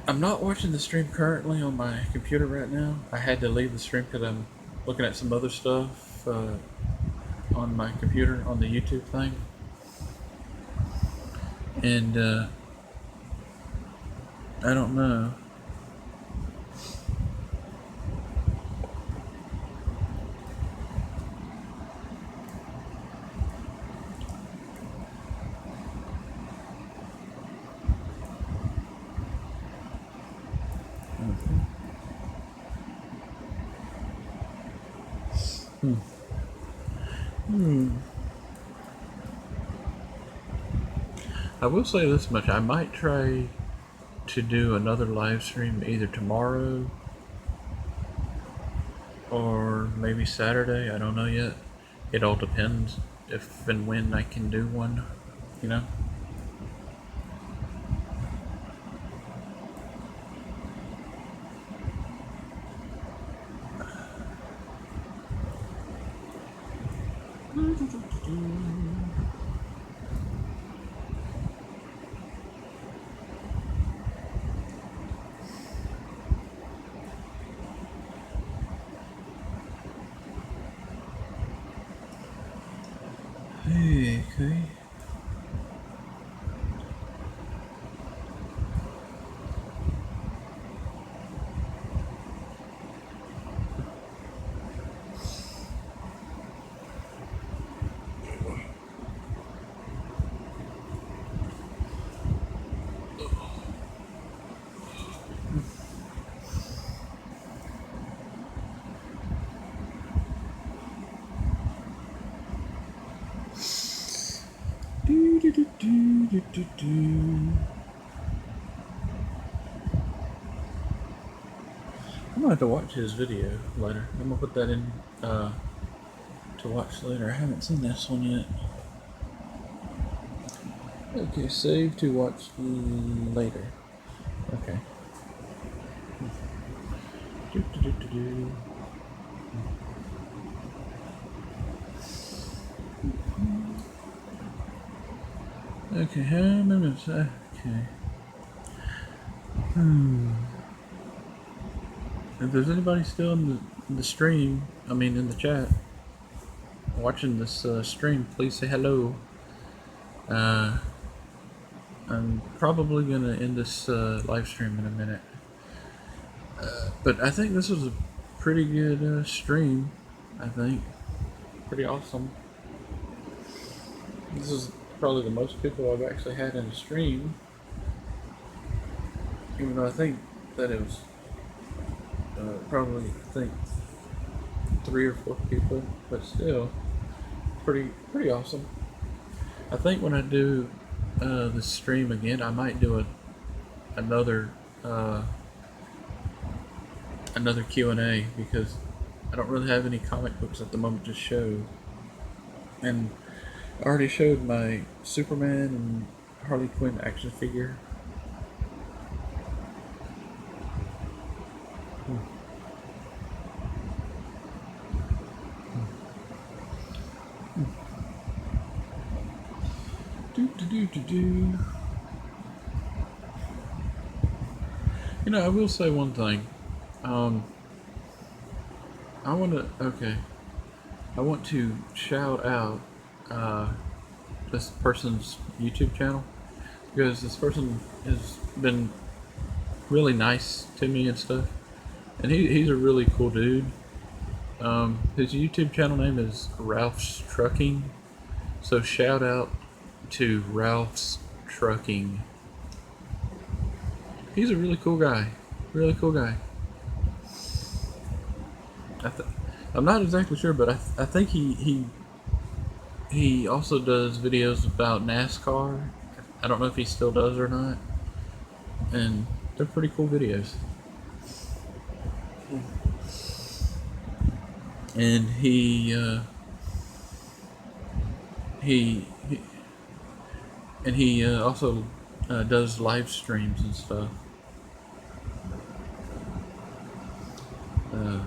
I'm not watching the stream currently on my computer right now. I had to leave the stream because I'm looking at some other stuff on my computer on the YouTube thing. And I don't know. I will say this much. I might try to do another live stream either tomorrow or maybe Saturday. I don't know yet. It all depends if and when I can do one, you know? Hey, okay. I'm gonna have to watch his video later. I'm gonna put that in to watch later. I haven't seen this one yet. Okay, save to watch later. Okay. Okay, how many minutes? Okay. If there's anybody still in the stream, in the chat, watching this stream, please say hello. I'm probably gonna end this live stream in a minute. But I think this was a pretty good stream. I think. Pretty awesome. This is probably the most people I've actually had in a stream. Even though I think that it was probably, 3 or 4 people, but still pretty awesome. I think when I do the stream again, I might do another Q&A because I don't really have any comic books at the moment to show, and I already showed my Superman and Harley Quinn action figure. You know, I will say one thing. Um, I want to. Okay, I want to shout out uh, this person's YouTube channel because this person has been really nice to me and stuff, and he's a really cool dude. His YouTube channel name is Ralph's Trucking, so shout out to Ralph's Trucking. He's a really cool guy. Really cool guy. I th- I'm not exactly sure, but I think he also does videos about NASCAR. I don't know if he still does or not, and they're pretty cool videos. And he and he also does live streams and stuff. Uh,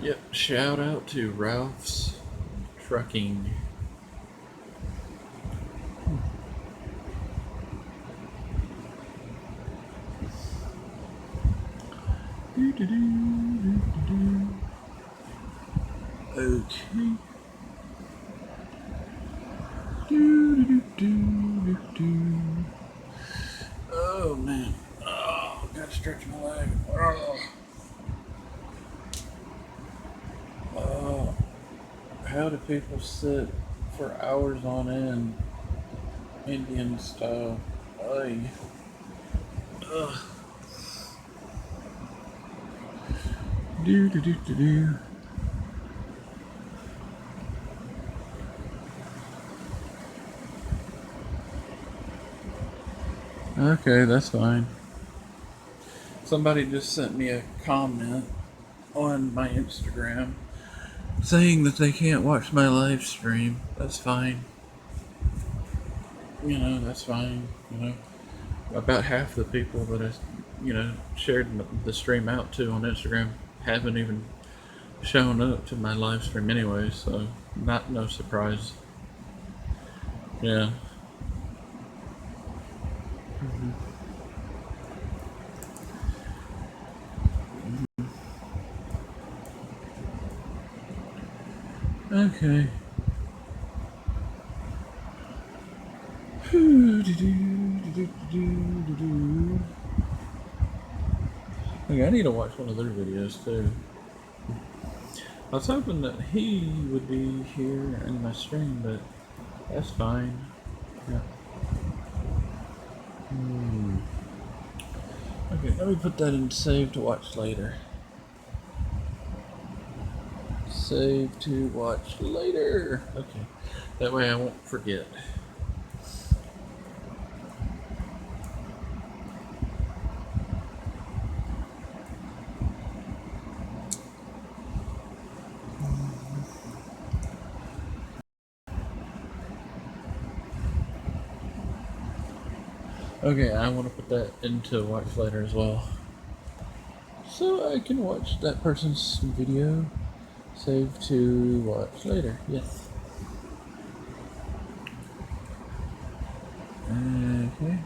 yep. Shout out to Ralph's Trucking. Okay. Oh man. Oh, gotta stretch my leg. Oh. How do people sit for hours on end, Indian style? Ay. Ugh. Do do do do do. Okay, that's fine. Somebody just sent me a comment on my Instagram saying that they can't watch my live stream. That's fine. You know, that's fine. You know, about half the people that I, shared the stream out to on Instagram haven't even shown up to my live stream anyway, so no surprise. Yeah. Okay. Okay, I need to watch one of their videos too. I was hoping that he would be here in my stream, but that's fine. Yeah. Okay, let me put that in save to watch later. Save to watch later. Okay, that way I won't forget. Okay, I want to put that into watch later as well. So I can watch that person's video. Save to watch later. Yes. Okay.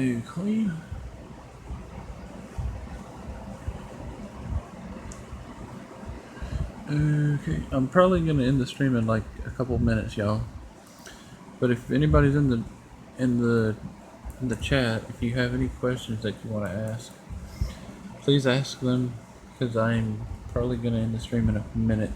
Okay. Okay, I'm probably gonna end the stream in like a couple minutes, y'all. But if anybody's in the chat, if you have any questions that you want to ask, please ask them, because I'm probably gonna end the stream in a minute.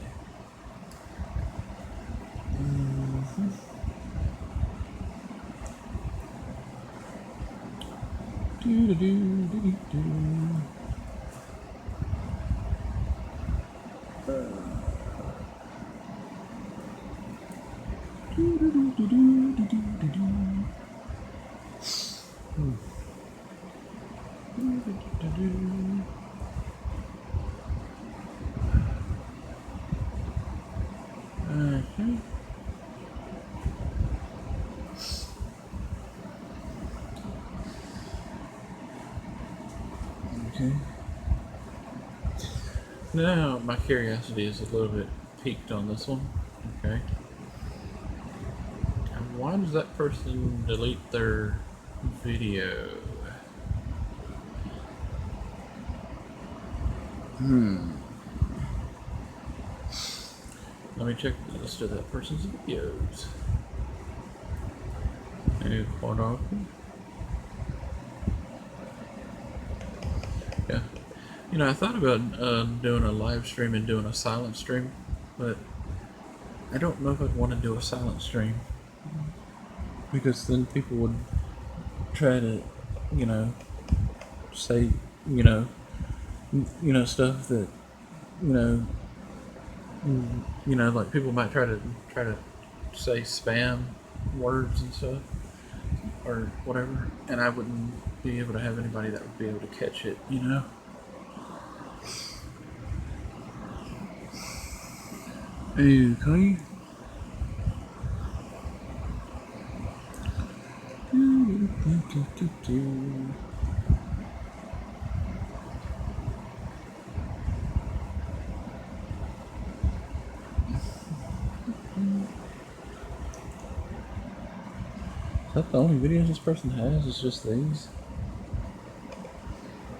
Okay. Now my curiosity is a little bit piqued on this one. Okay. And why does that person delete their video? Let me check the list of that person's videos. Quite often. Yeah. You know, I thought about doing a live stream and doing a silent stream, but I don't know if I'd want to do a silent stream, because then people would try to, you know, say, you know, stuff that, you know, like people might try to say spam words and stuff or whatever, and I wouldn't be able to have anybody that would be able to catch it, you know. Okay. Is that the only videos this person has? Is just these?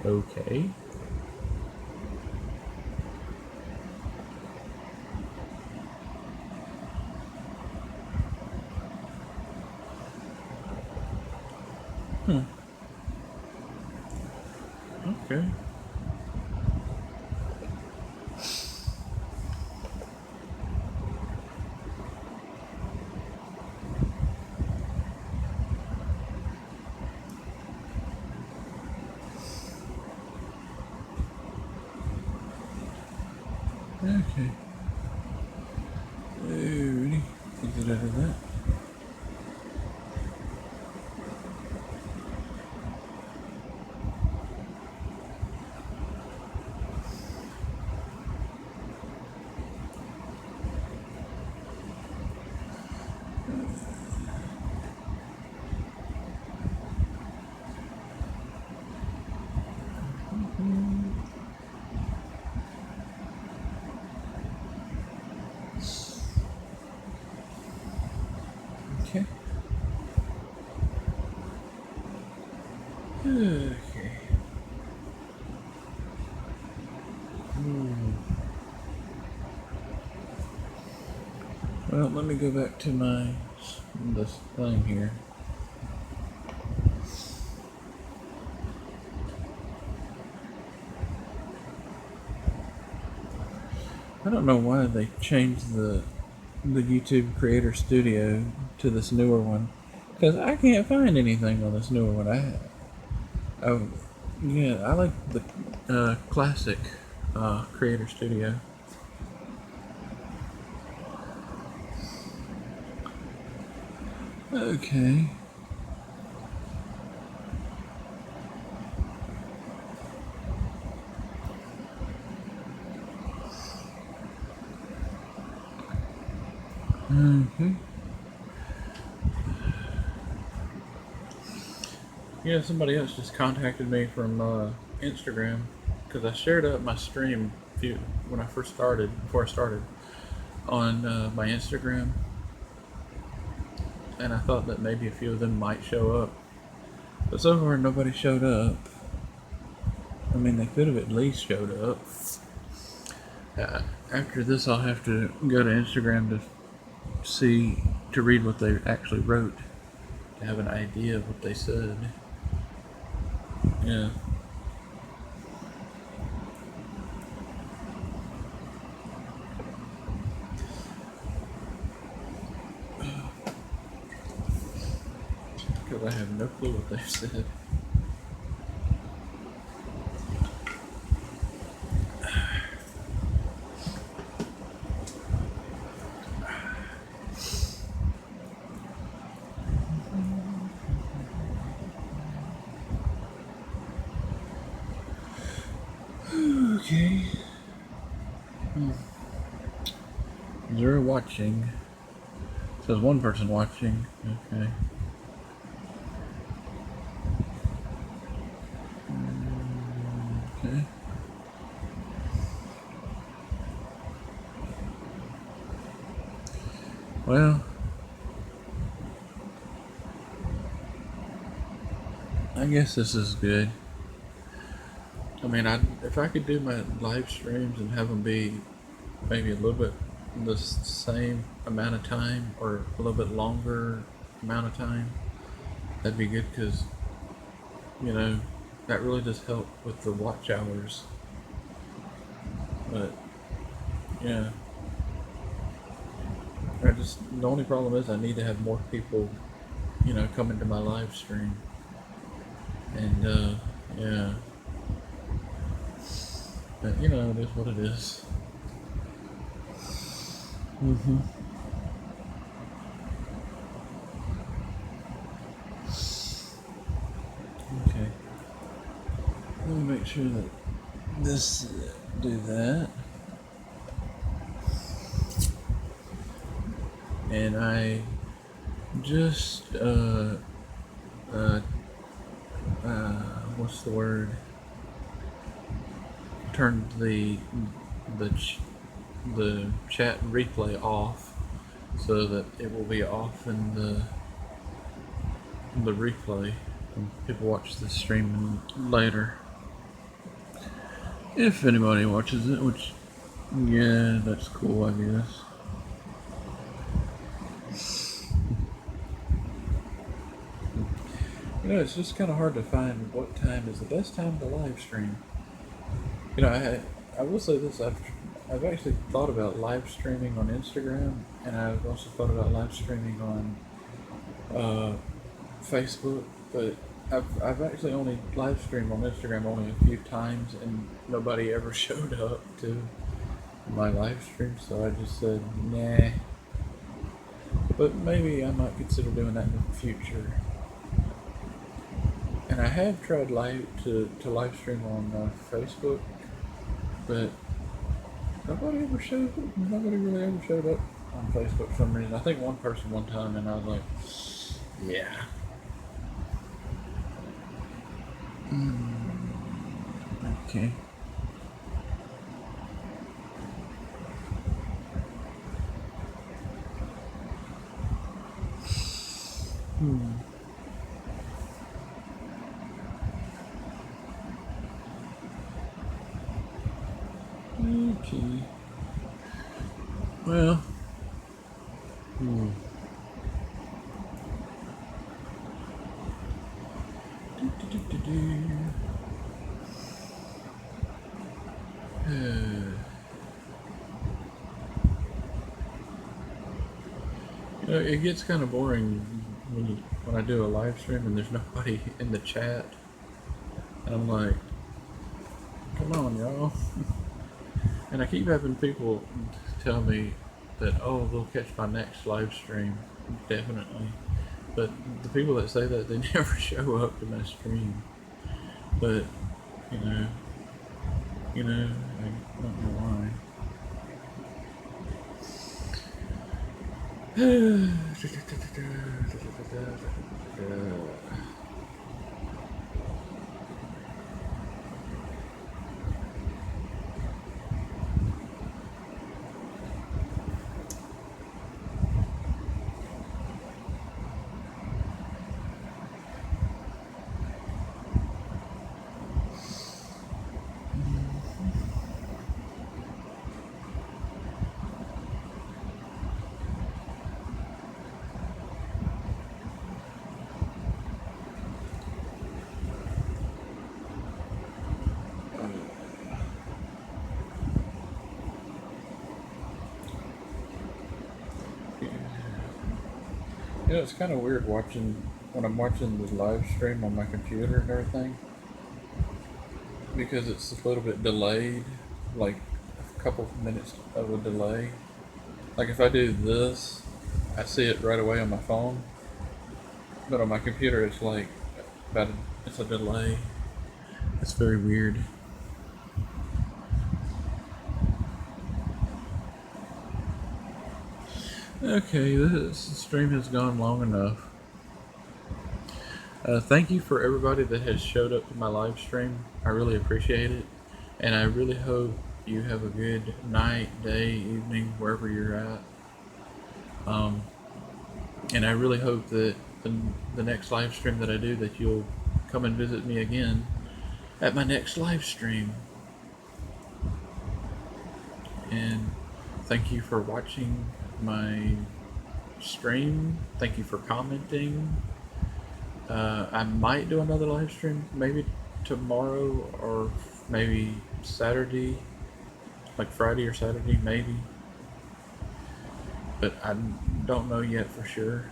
Okay. Okay. Okay. Alrighty. Get out of that. Okay. Okay. Well, let me go back to this thing here. I don't know why they changed the YouTube Creator Studio to this newer one, because I can't find anything on this newer one. I like the classic Creator Studio. Okay. Okay. Yeah, somebody else just contacted me from Instagram, because I shared up my stream before I started on my Instagram, and I thought that maybe a few of them might show up. But so far, nobody showed up. I mean, they could have at least showed up. After this, I'll have to go to Instagram to read what they actually wrote, to have an idea of what they said. Yeah. Because I have no clue what they said. Okay. Zero watching. It says one person watching. Okay. Okay. Well, I guess this is good. I mean, if I could do my live streams and have them be maybe a little bit the same amount of time or a little bit longer amount of time, that'd be good because, you know, that really does help with the watch hours. But, yeah. The only problem is I need to have more people, come into my live stream. And, yeah. But, it is what it is. Mm-hmm. Okay. Let me make sure that this do that. And I just what's the word? Turned the chat replay off so that it will be off in the replay when people watch the stream later. If anybody watches it, which, yeah, that's cool, I guess. It's just kind of hard to find what time is the best time to live stream. I will say this, I've actually thought about live streaming on Instagram, and I've also thought about live streaming on Facebook, but I've actually only live streamed on Instagram only a few times, and nobody ever showed up to my live stream, so I just said, nah. But maybe I might consider doing that in the future. And I have tried to live stream on Facebook, but nobody really ever showed up on Facebook for some reason. I think one person one time, and I was like, yeah. Okay. Okay. Well. It gets kind of boring when I do a live stream and there's nobody in the chat. And I'm like, come on, y'all. And I keep having people tell me that, oh, they'll catch my next live stream, definitely. But the people that say that, they never show up to my stream. But, I don't know why. You know, it's kind of weird when I'm watching the live stream on my computer and everything, because it's a little bit delayed, like a couple of minutes of a delay. Like if I do this, I see it right away on my phone, but on my computer it's like it's a delay. It's very weird. Okay, this stream has gone long enough. Thank you for everybody that has showed up to my live stream. I really appreciate it, and I really hope you have a good night, day, evening, wherever you're at. And I really hope that the next live stream that I do, that you'll come and visit me again at my next live stream. And thank you for watching my stream. Thank you for commenting. I might do another live stream, maybe tomorrow or maybe Saturday, like Friday or Saturday, maybe. But I don't know yet for sure.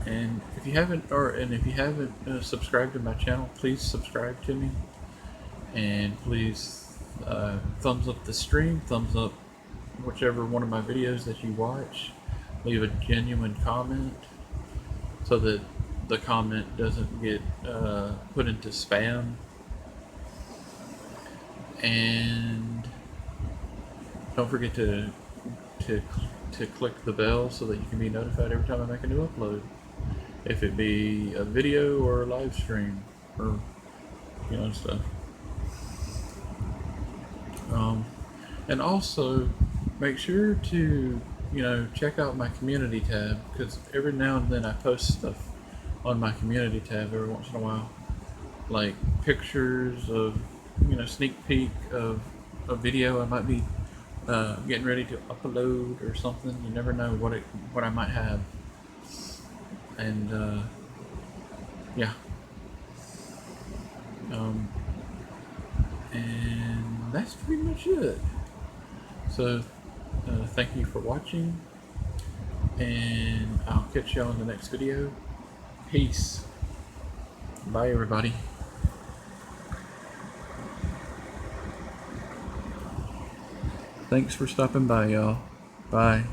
And if you haven't subscribed to my channel, please subscribe to me, and please thumbs up the stream, thumbs up whichever one of my videos that you watch. Leave a genuine comment so that the comment doesn't get put into spam. And don't forget to click the bell so that you can be notified every time I make a new upload, if it be a video or a live stream or stuff. And also make sure to check out my community tab, because every now and then I post stuff on my community tab every once in a while, like pictures of sneak peek of a video I might be getting ready to upload or something. You never know what I might have. And yeah. And that's pretty much it. So thank you for watching, and I'll catch y'all in the next video. Peace. Bye, everybody. Thanks for stopping by, y'all. Bye.